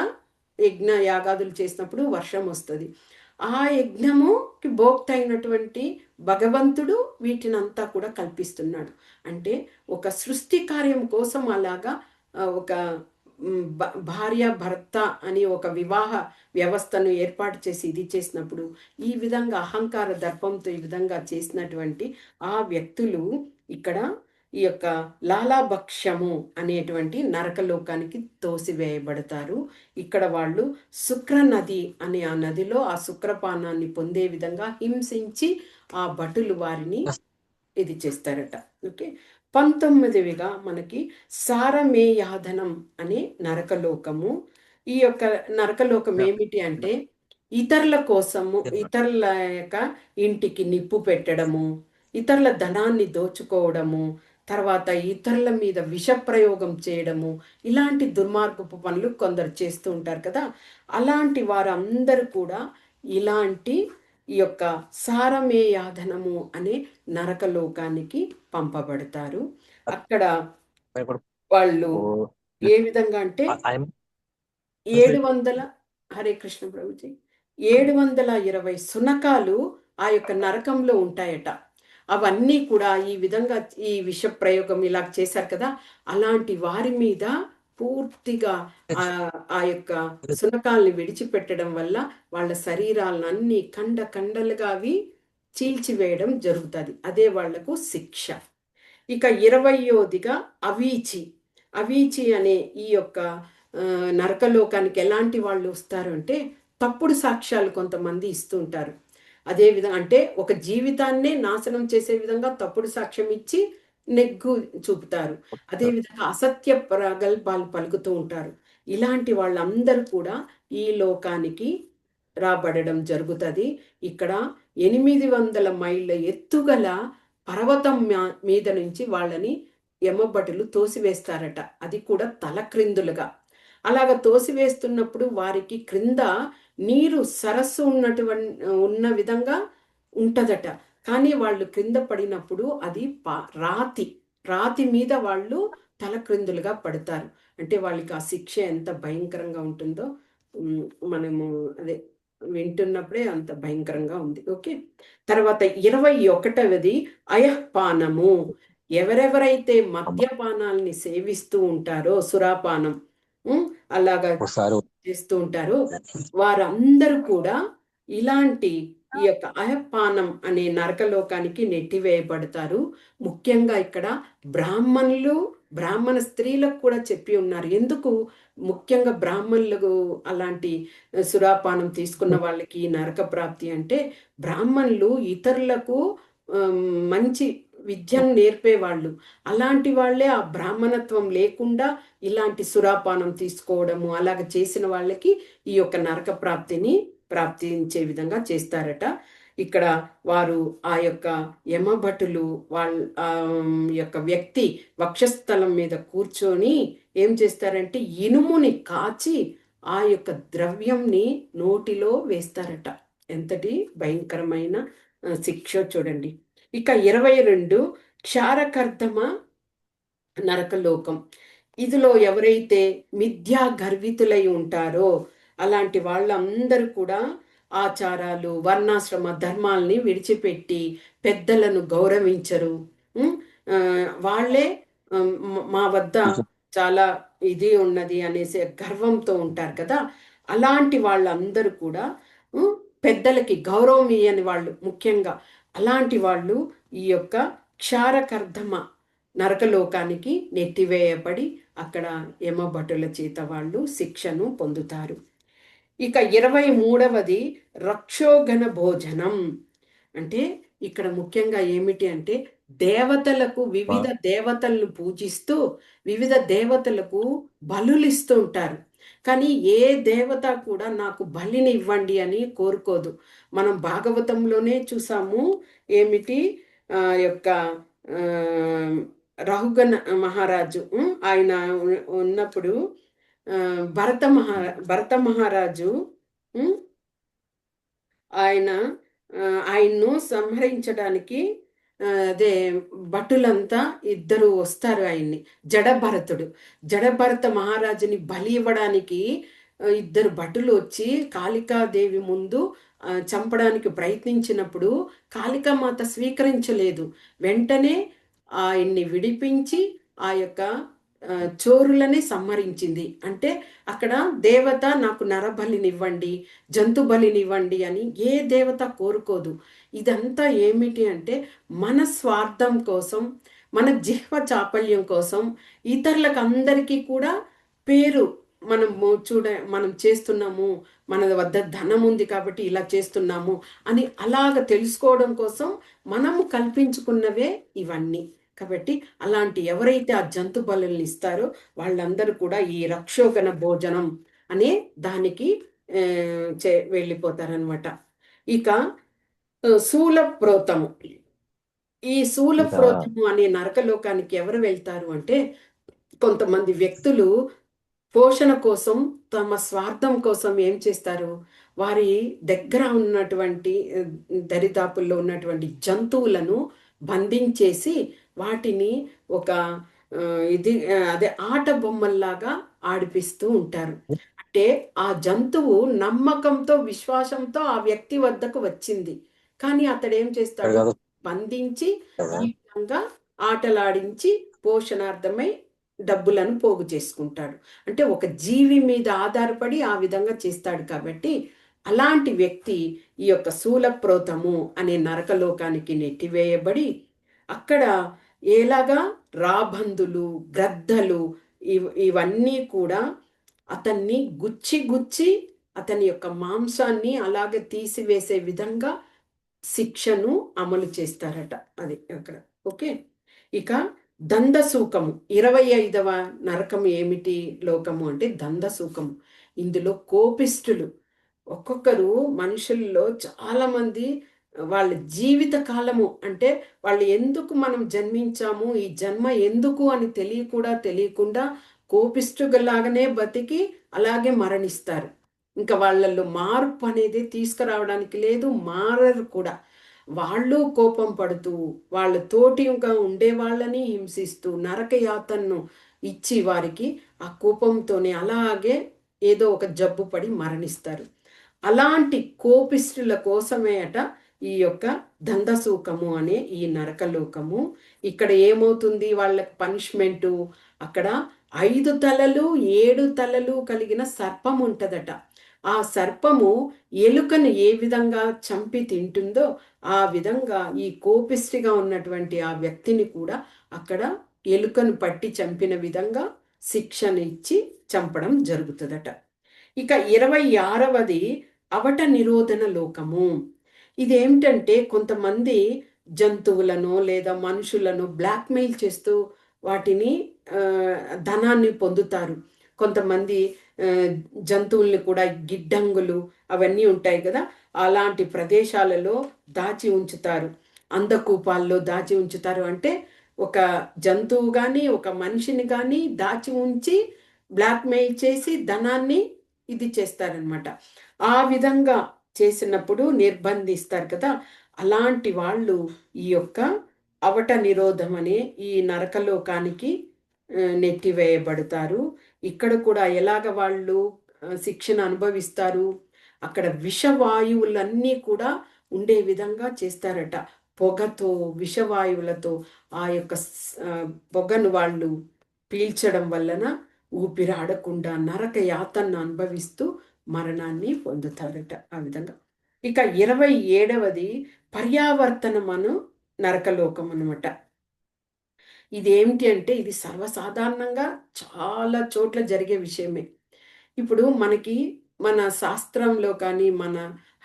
యజ్ఞ యాగాదులు చేసినప్పుడు వర్షం వస్తుంది. ఆ యజ్ఞముకి భోక్త అయినటువంటి భగవంతుడు వీటినంతా కూడా కల్పిస్తున్నాడు. అంటే ఒక సృష్టి కార్యం కోసం అలాగా ఒక భార్య భర్త అని ఒక వివాహ వ్యవస్థను ఏర్పాటు చేసి ఇది చేసినప్పుడు ఈ విధంగా అహంకార దర్పంతో ఈ విధంగా చేసినటువంటి ఆ వ్యక్తులు ఇక్కడ ఈ యొక్క లాలాభక్ష్యము అనేటువంటి నరకలోకానికి తోసివేయబడతారు. ఇక్కడ వాళ్ళు శుక్ర నది అనే ఆ నదిలో ఆ శుక్రపానాన్ని పొందే విధంగా హింసించి ఆ భటులు వారిని ఇది చేస్తారట. ఓకే. 19విగా మనకి సారమేయాధనం అనే నరకలోకము. ఈ యొక్క నరకలోకం ఏమిటి అంటే ఇతరుల కోసము ఇతరుల యొక్క ఇంటికి నిప్పు పెట్టడము, ఇతరుల ధనాన్ని దోచుకోవడము, తర్వాత ఇతరుల మీద విష ప్రయోగం చేయడము, ఇలాంటి దుర్మార్గపు పనులు కొందరు చేస్తూ ఉంటారు కదా. అలాంటి వారందరూ కూడా ఇలాంటి ఈ యొక్క సారమేయాధనము అనే నరకలోకానికి పంపబడతారు. అక్కడ వాళ్ళు ఏ విధంగా అంటే 700 హరే కృష్ణ ప్రభుజీ 720 శునకాలు ఆ యొక్క నరకంలో ఉంటాయట. అవన్నీ కూడా ఈ విధంగా ఈ విష ప్రయోగం ఇలా చేశారు కదా, అలాంటి వారి మీద పూర్తిగా ఆ యొక్క శునకాల్ని విడిచిపెట్టడం వల్ల వాళ్ళ శరీరాలన్నీ కండ కండలుగా అవి చీల్చివేయడం జరుగుతుంది. అదే వాళ్లకు శిక్ష. ఇక 20వదిగా అవీచి. అవీచి అనే ఈ యొక్క నరకలోకానికి ఎలాంటి వాళ్ళు వస్తారు అంటే తప్పుడు సాక్ష్యాలు కొంతమంది ఇస్తూ ఉంటారు. అదే విధంగా అంటే ఒక జీవితాన్నే నాశనం చేసే విధంగా తప్పుడు సాక్ష్యం ఇచ్చి నెగ్గు చూపుతారు. అదేవిధంగా అసత్య ప్రగల్భాలు పలుకుతూ ఉంటారు. ఇలాంటి వాళ్ళందరూ కూడా ఈ లోకానికి రాబడడం జరుగుతుంది. ఇక్కడ 800 మైళ్ళ ఎత్తుగల పర్వతం మీద నుంచి వాళ్ళని యమభటులు తోసివేస్తారట. అది కూడా తల క్రిందులుగా. అలాగ తోసివేస్తున్నప్పుడు వారికి క్రింద నీరు సరస్సు ఉన్న విధంగా ఉంటదట. కానీ వాళ్ళు క్రింద పడినప్పుడు అది రాతి మీద వాళ్ళు తల క్రిందులుగా పడతారు. అంటే వాళ్ళకి ఆ శిక్ష ఎంత భయంకరంగా ఉంటుందో మనము అదే వింటున్నప్పుడే అంత భయంకరంగా ఉంది. ఓకే. తర్వాత 21వది అయఃపానము. ఎవరెవరైతే మద్యపానాల్ని సేవిస్తూ ఉంటారో సురాపానం అలాగా చేస్తూ ఉంటారో వారందరూ కూడా ఇలాంటి ఈ యొక్క అయఃపానం అనే నరకలోకానికి నెట్టివేయబడతారు. ముఖ్యంగా ఇక్కడ బ్రాహ్మణ స్త్రీలకు కూడా చెప్పి ఉన్నారు. ఎందుకు ముఖ్యంగా బ్రాహ్మణులకు అలాంటి సురాపానం తీసుకున్న వాళ్ళకి నరక ప్రాప్తి అంటే బ్రాహ్మణులు ఇతరులకు మంచి విద్యను నేర్పేవాళ్ళు. అలాంటి వాళ్ళే ఆ బ్రాహ్మణత్వం లేకుండా ఇలాంటి సురాపానం తీసుకోవడము అలాగ చేసిన వాళ్ళకి ఈ యొక్క నరక ప్రాప్తిని ప్రాప్తించే విధంగా చేస్తారట. ఇక్కడ వారు ఆ యొక్క యమభటులు వాళ్ళ యొక్క వ్యక్తి వక్షస్థలం మీద కూర్చొని ఏం చేస్తారంటే ఇనుముని కాచి ఆ యొక్క ద్రవ్యంని నోటిలో వేస్తారట. ఎంతటి భయంకరమైన శిక్ష చూడండి. ఇక 22 క్షారకర్దమ నరకలోకం. ఇదిలో ఎవరైతే మిథ్యా గర్వితులై ఉంటారో అలాంటి వాళ్ళందరూ కూడా ఆచారాలు వర్ణాశ్రమ ధర్మాల్ని విడిచిపెట్టి పెద్దలను గౌరవించరు. వాళ్ళే మా వద్ద చాలా ఇది ఉన్నది అనేసి గర్వంతో ఉంటారు కదా. అలాంటి వాళ్ళందరూ కూడా పెద్దలకి గౌరవం ఇయ్యని వాళ్ళు ముఖ్యంగా అలాంటి వాళ్ళు ఈ యొక్క క్షారకర్ధమ నరకలోకానికి నెట్టివేయబడి అక్కడ యమభటుల చేత వాళ్ళు శిక్షను పొందుతారు. ఇక 23వది రక్షోఘన భోజనం. అంటే ఇక్కడ ముఖ్యంగా ఏమిటి అంటే దేవతలకు వివిధ దేవతలను పూజిస్తూ వివిధ దేవతలకు బలులిస్తూ ఉంటారు. కానీ ఏ దేవత కూడా నాకు బలిని ఇవ్వండి అని కోరుకోదు. మనం భాగవతంలోనే చూసాము. ఏమిటి యొక్క రహుగణ మహారాజు ఆయన ఉన్నప్పుడు ఆ, భరత మహారాజు ఉమ్, ఆయన ఆయన్ను సంహరించడానికి అదే భటులంతా ఇద్దరు వస్తారు ఆయన్ని. జడభరత మహారాజుని బలి ఇవ్వడానికి ఇద్దరు భటులు వచ్చి కాళికాదేవి ముందు చంపడానికి ప్రయత్నించినప్పుడు కాళికామాత స్వీకరించలేదు. వెంటనే ఆయన్ని విడిపించి ఆ యొక్క చోరులని సంహరించింది. అంటే అక్కడ దేవత నాకు నరబలినివ్వండి, జంతు బలినివ్వండి అని ఏ దేవత కోరుకోదు. ఇదంతా ఏమిటి అంటే మన స్వార్థం కోసం, మన జిహ్వ చాపల్యం కోసం, ఇతరులకు అందరికీ కూడా పేరు మనం చేస్తున్నాము, మన వద్ద ధనం ఉంది కాబట్టి ఇలా చేస్తున్నాము అని అలాగ తెలుసుకోవడం కోసం మనము కల్పించుకున్నవే ఇవన్నీ. కాబట్టి అలాంటి ఎవరైతే ఆ జంతు బలుల్ని ఇస్తారో వాళ్ళందరూ కూడా ఈ రక్షోగణ భోజనం అనే దానికి వెళ్ళిపోతారనమాట. ఇక శూలప్రోతము. ఈ ఇంకా శూలప్రోతము అనే నరకలోకానికి ఎవరు వెళ్తారు అంటే కొంతమంది వ్యక్తులు పోషణ కోసం, తమ స్వార్థం కోసం ఏం చేస్తారు, వారి దగ్గర ఉన్నటువంటి దరిదాపుల్లో ఉన్నటువంటి జంతువులను బంధించేసి వాటిని ఒక అదే ఆట బొమ్మల్లాగా ఆడిపిస్తూ ఉంటారు. అంటే ఆ జంతువు నమ్మకంతో, విశ్వాసంతో ఆ వ్యక్తి వద్దకు వచ్చింది, కానీ అతడు ఏం ఇక్కడ చేస్తాడు, కాదు బంధించి కదా. ఈ విధంగా ఆటలాడించి పోషణార్థమై డబ్బులను పోగు చేసుకుంటాడు. అంటే ఒక జీవి మీద ఆధారపడి ఆ విధంగా చేస్తాడు. కాబట్టి అలాంటి వ్యక్తి ఈ యొక్క శూలప్రోతము అనే నరకలోకానికి నెట్టివేయబడి అక్కడ ఎలాగా రాబందులు, గ్రద్దలు ఇవన్నీ కూడా అతన్ని గుచ్చి గుచ్చి అతని యొక్క మాంసాన్ని అలాగే తీసివేసే విధంగా శిక్షను అమలు చేస్తారట. అది అక్కడ. ఓకే. ఇక దందసూకము 25వ నరకం ఏమిటి లోకము అంటే దందసూకము. ఇందులో కోపిష్ఠులు, ఒక్కొక్కరు మనుషుల్లో చాలా మంది వాళ్ళ జీవిత కాలము అంటే వాళ్ళు ఎందుకు మనం జన్మించాము, ఈ జన్మ ఎందుకు అని తెలియకుండా కోపిష్ఠులాగానే బతికి అలాగే మరణిస్తారు. ఇంకా వాళ్ళల్లో మార్పు అనేది తీసుకురావడానికి లేదు, మారరు కూడా. వాళ్ళు కోపం పడుతూ వాళ్ళ తోటిగా ఉండే వాళ్ళని హింసిస్తూ నరకయాతనను ఇచ్చి వారికి ఆ కోపంతోనే అలాగే ఏదో ఒక జబ్బు పడి మరణిస్తారు. అలాంటి కోపిష్ఠుల కోసమే అట ఈ యొక్క దందసూకము అనే ఈ నరకలోకము. ఇక్కడ ఏమవుతుంది వాళ్ళకి పనిష్మెంటు, అక్కడ 5 తలలు 7 తలలు కలిగిన సర్పం ఉంటదట. ఆ సర్పము ఎలుకను ఏ విధంగా చంపి తింటుందో ఆ విధంగా ఈ కోపిష్టిగా ఉన్నటువంటి ఆ వ్యక్తిని కూడా అక్కడ ఎలుకను పట్టి చంపిన విధంగా శిక్షణ ఇచ్చి చంపడం జరుగుతుందట. ఇక 26వది అవట నిరోధన లోకము. ఇదేమిటంటే కొంతమంది జంతువులను లేదా మనుషులను బ్లాక్మెయిల్ చేస్తూ వాటిని ధనాన్ని పొందుతారు. కొంతమంది జంతువుల్ని కూడా గిడ్డంగులు అవన్నీ ఉంటాయి కదా, అలాంటి ప్రదేశాలలో దాచి ఉంచుతారు. అందకూపాల్లో దాచి ఉంచుతారు. అంటే ఒక జంతువు కానీ ఒక మనిషిని కానీ దాచి ఉంచి బ్లాక్మెయిల్ చేసి ధనాన్ని ఇది చేస్తారనమాట. ఆ విధంగా చేసినప్పుడు నిర్బంధిస్తారు కదా, అలాంటి వాళ్ళు ఈ యొక్క అవట నిరోధం అనే ఈ నరకలోకానికి నెట్టివేయబడతారు. ఇక్కడ కూడా ఎలాగ వాళ్ళు శిక్షణ అనుభవిస్తారు, అక్కడ విషవాయువులన్నీ కూడా ఉండే విధంగా చేస్తారట. పొగతో, విషవాయువులతో ఆ యొక్క పొగను వాళ్ళు పీల్చడం వలన ఊపిరాడకుండా నరక యాతనను అనుభవిస్తూ మరణాన్ని పొందుతారట ఆ విధంగా. ఇక 27వది పర్యావర్తనమను నరకలోకం అనమాట. ఇదేమిటి అంటే ఇది సర్వసాధారణంగా చాలా చోట్ల జరిగే విషయమే. ఇప్పుడు మనకి మన శాస్త్రంలో కానీ మన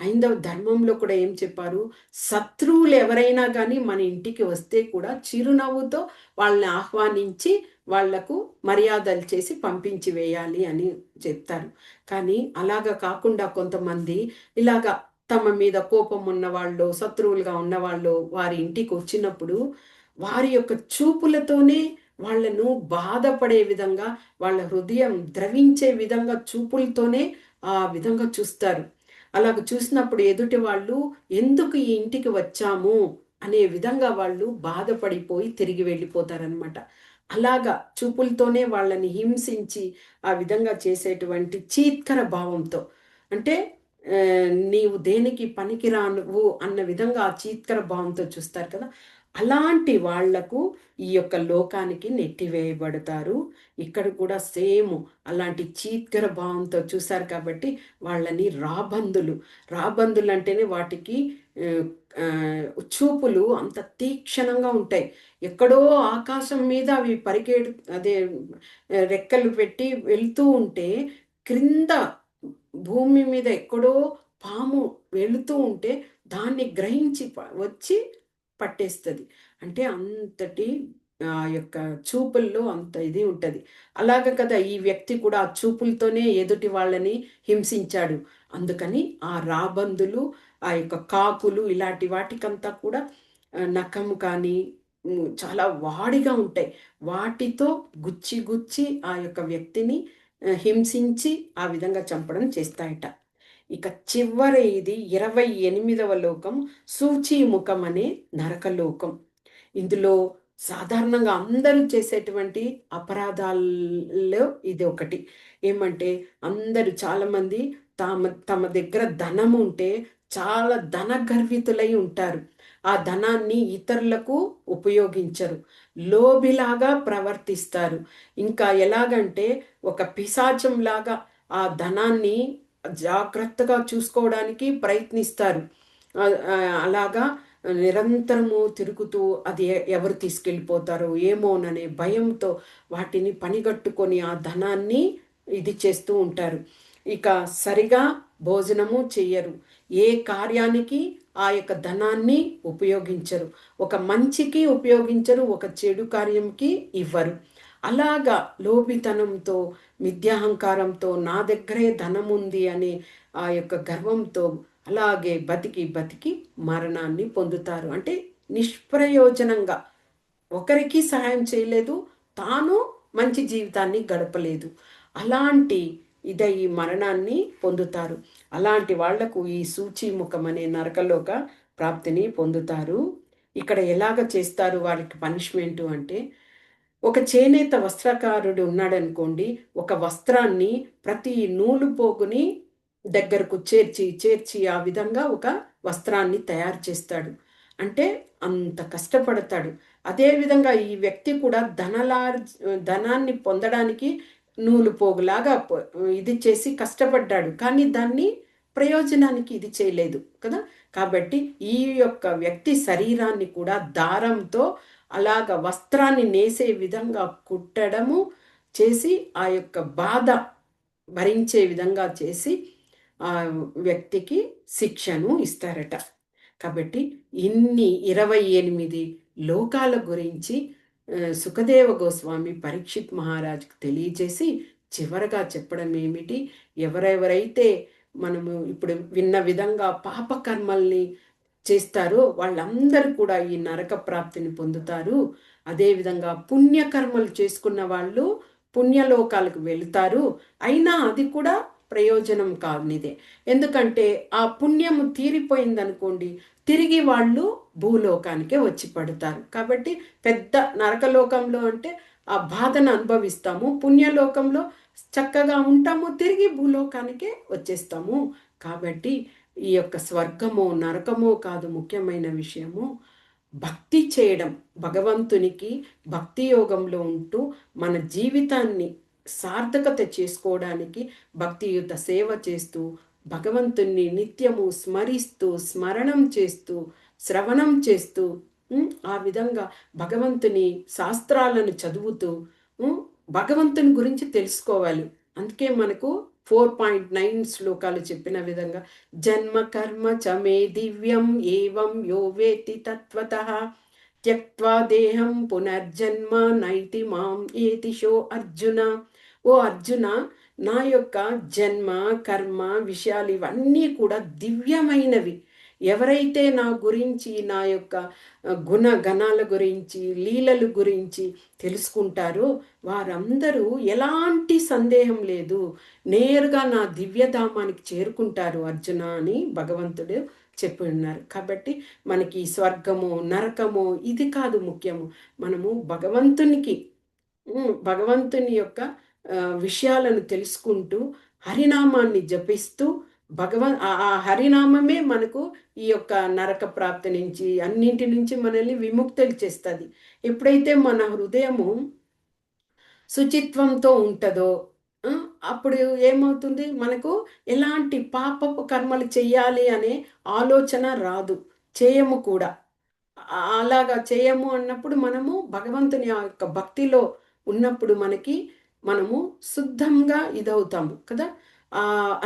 హైందవ ధర్మంలో కూడా ఏం చెప్పారు, శత్రువులు ఎవరైనా కానీ మన ఇంటికి వస్తే కూడా చిరునవ్వుతో వాళ్ళని ఆహ్వానించి వాళ్లకు మర్యాదలు చేసి పంపించి వేయాలి అని చెప్తారు. కానీ అలాగా కాకుండా కొంతమంది ఇలాగా తమ మీద కోపం ఉన్నవాళ్ళు, శత్రువులుగా ఉన్నవాళ్ళు వారి ఇంటికి వచ్చినప్పుడు వారి యొక్క చూపులతోనే వాళ్ళను బాధపడే విధంగా, వాళ్ళ హృదయం ద్రవించే విధంగా చూపులతోనే ఆ విధంగా చూస్తారు. అలాగ చూసినప్పుడు ఎదుటి వాళ్ళు ఎందుకు ఈ ఇంటికి వచ్చాము అనే విధంగా వాళ్ళు బాధపడిపోయి తిరిగి వెళ్ళిపోతారనమాట. అలాగా చూపులతోనే వాళ్ళని హింసించి ఆ విధంగా చేసేటువంటి చీత్కర భావంతో, అంటే నీవు దేనికి పనికిరానువు అన్న విధంగా ఆ చీత్కర భావంతో చూస్తారు కదా! అలాంటి వాళ్లకు ఈ యొక్క లోకానికి నెట్టివేయబడతారు. ఇక్కడ కూడా సేమ్ అలాంటి చీత్కర భావంతో చూశారు కాబట్టి వాళ్ళని రాబందులు. రాబందులు అంటేనే వాటికి చూపులు అంత తీక్షణంగా ఉంటాయి. ఎక్కడో ఆకాశం మీద అవి అదే రెక్కలు పెట్టి వెళ్తూ ఉంటే క్రింద భూమి మీద ఎక్కడో పాము వెళుతూ ఉంటే దాన్ని గ్రహించి వచ్చి పట్టేస్తుంది. అంటే అంతటి ఆ యొక్క చూపుల్లో అంత ఇది ఉంటుంది. అలాగ కదా ఈ వ్యక్తి కూడా ఆ చూపులతోనే ఎదుటి వాళ్ళని హింసించాడు. అందుకని ఆ రాబందులు, ఆ యొక్క కాకులు ఇలాంటి వాటికంతా కూడా నఖము కానీ చాలా వాడిగా ఉంటాయి. వాటితో గుచ్చి గుచ్చి ఆ యొక్క వ్యక్తిని హింసించి ఆ విధంగా చంపడం చేస్తాయట. ఇక చివరి ఇది 28వ లోకం సూచీముఖం అనే నరకలోకం. ఇందులో సాధారణంగా అందరూ చేసేటువంటి అపరాధాల్లో ఇది ఒకటి. ఏమంటే అందరూ చాలామంది తమ దగ్గర ధనం ఉంటే చాలా ధనగర్వితులై ఉంటారు. ఆ ధనాన్ని ఇతరులకు ఉపయోగించరు. లోభిలాగా ప్రవర్తిస్తారు. ఇంకా ఎలాగంటే ఒక పిశాచంలాగా ఆ ధనాన్ని జాగ్రత్తగా చూసుకోవడానికి ప్రయత్నిస్తారు. అలాగా నిరంతరము తిరుగుతూ అది ఎవరు తీసుకెళ్ళిపోతారో ఏమోననే భయంతో వాటిని పనిగట్టుకొని ఆ ధనాన్ని ఇది చేస్తూ ఉంటారు. ఇక సరిగా భోజనము చెయ్యరు. ఏ కార్యానికి ఆ యొక్క ధనాన్ని ఉపయోగించరు. ఒక మంచికి ఉపయోగించరు, ఒక చెడు కార్యంకి ఇవ్వరు. అలాగా లోభితనంతో, మిథ్యాహంకారంతో నా దగ్గరే ధనం ఉంది అనే ఆ యొక్క గర్వంతో అలాగే బతికి బతికి మరణాన్ని పొందుతారు. అంటే నిష్ప్రయోజనంగా ఒకరికి సహాయం చేయలేదు, తాను మంచి జీవితాన్ని గడపలేదు. అలాంటి ఈ మరణాన్ని పొందుతారు. అలాంటి వాళ్లకు ఈ సూచీముఖం అనే నరకలోక ప్రాప్తిని పొందుతారు. ఇక్కడ ఎలాగ చేస్తారు వారికి పనిష్మెంటు అంటే, ఒక చేనేత వస్త్రకారుడు ఉన్నాడనుకోండి, ఒక వస్త్రాన్ని ప్రతి నూలు పోగుని దగ్గరకు చేర్చి చేర్చి ఆ విధంగా ఒక వస్త్రాన్ని తయారు చేస్తాడు. అంటే అంత కష్టపడతాడు. అదేవిధంగా ఈ వ్యక్తి కూడా ధనాన్ని పొందడానికి నూలు పోగులాగా ఇది చేసి కష్టపడ్డాడు. కానీ దాన్ని ప్రయోజనానికి ఇది చేయలేదు కదా. కాబట్టి ఈ యొక్క వ్యక్తి శరీరాన్ని కూడా దారంతో అలాగ వస్త్రాన్ని నేసే విధంగా కుట్టడము చేసి ఆ యొక్క బాధ భరించే విధంగా చేసి ఆ వ్యక్తికి శిక్షను ఇస్తారట. కాబట్టి ఇన్ని 28 లోకాల గురించి సుఖదేవ గోస్వామి పరీక్షిత్ మహారాజుకు తెలియజేసి చివరగా చెప్పడం ఏమిటి, ఎవరెవరైతే మనము ఇప్పుడు విన్న విధంగా పాపకర్మల్ని చేస్తారో వాళ్ళందరూ కూడా ఈ నరక ప్రాప్తిని పొందుతారు. అదేవిధంగా పుణ్యకర్మలు చేసుకున్న వాళ్ళు పుణ్యలోకాలకు వెళుతారు. అయినా అది కూడా ప్రయోజనం కానిదే. ఎందుకంటే ఆ పుణ్యము తీరిపోయిందనుకోండి, తిరిగి వాళ్ళు భూలోకానికే వచ్చి పడతారు. కాబట్టి పెద్ద నరకలోకంలో అంటే ఆ బాధను అనుభవిస్తాము, పుణ్యలోకంలో చక్కగా ఉంటాము, తిరిగి భూలోకానికే వచ్చేస్తాము. కాబట్టి ఈ యొక్క స్వర్గమో నరకమో కాదు ముఖ్యమైన విషయము, భక్తి చేయడం. భగవంతునికి భక్తి యోగంలో ఉంటూ మన జీవితాన్ని సార్థకత చేసుకోవడానికి భక్తియుత సేవ చేస్తూ భగవంతుణ్ణి నిత్యము స్మరిస్తూ స్మరణం చేస్తూ శ్రవణం చేస్తూ ఆ విధంగా భగవంతుని శాస్త్రాలను చదువుతూ భగవంతుని గురించి తెలుసుకోవాలి. అందుకే మనకు 4.9 శ్లోకాలు చెప్పిన విధంగా జన్మ కర్మ చ మే దివ్యం ఏవం యో వేతి తత్వతః త్యక్త్వా దేహం పునర్జన్మ నైతి మాం ఏతిషో అర్జున. ఓ అర్జున, నా యొక్క జన్మ కర్మ విషయాలు ఇవన్నీ కూడా దివ్యమైనవి. ఎవరైతే నా గురించి, నా యొక్క గుణగణాల గురించి, లీలలు గురించి తెలుసుకుంటారో వారందరూ ఎలాంటి సందేహం లేదు, నేరుగా నా దివ్యధామానికి చేరుకుంటారు అర్జున అని భగవంతుడు చెప్పి ఉన్నారు. కాబట్టి మనకి స్వర్గము, నరకము ఇది కాదు ముఖ్యము. మనము భగవంతుని యొక్క విషయాలను తెలుసుకుంటూ, హరినామాన్ని జపిస్తూ, ఆ హరినామమే మనకు ఈ యొక్క నరక ప్రాప్తి నుంచి, అన్నింటి నుంచి మనల్ని విముక్తులు చేస్తుంది. ఎప్పుడైతే మన హృదయము శుచిత్వంతో ఉంటుందో ఆ, అప్పుడు ఏమవుతుంది, మనకు ఎలాంటి పాపపు కర్మలు చెయ్యాలి అనే ఆలోచన రాదు, చేయము కూడా. అలాగా చేయము అన్నప్పుడు మనము భగవంతుని ఆ యొక్క భక్తిలో ఉన్నప్పుడు మనము శుద్ధంగా ఇదవుతాము కదా.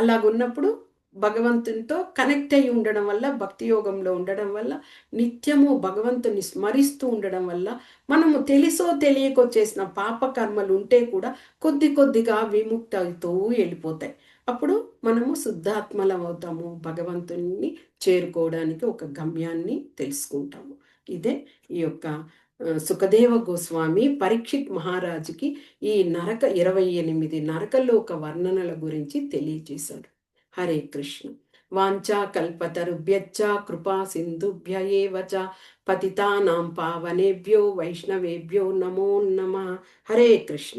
అలాగున్నప్పుడు భగవంతునితో కనెక్ట్ అయి ఉండడం వల్ల, భక్తి యోగంలో ఉండడం వల్ల, నిత్యము భగవంతుని స్మరిస్తూ ఉండడం వల్ల మనము తెలిసో తెలియకో చేసిన పాప కర్మలు ఉంటే కూడా కొద్ది కొద్దిగా విముక్తి అవుతూ వెళ్ళిపోతాయి. అప్పుడు మనము శుద్ధాత్మలం అవుతాము, భగవంతుని చేరుకోవడానికి ఒక గమ్యాన్ని తెలుసుకుంటాము. ఇదే ఈ యొక్క సుఖదేవ గోస్వామి పరీక్షిత్ మహారాజుకి ఈ 28 నరకలోక వర్ణనల గురించి తెలియజేశాడు. హరే కృష్ణ. వాంఛా కల్పతరుభ్యశ్చ కృపా సింధుభ్య ఏవ చ పతితానాం పావనేభ్యో వైష్ణవేభ్యో నమో నమః. హరే కృష్ణ.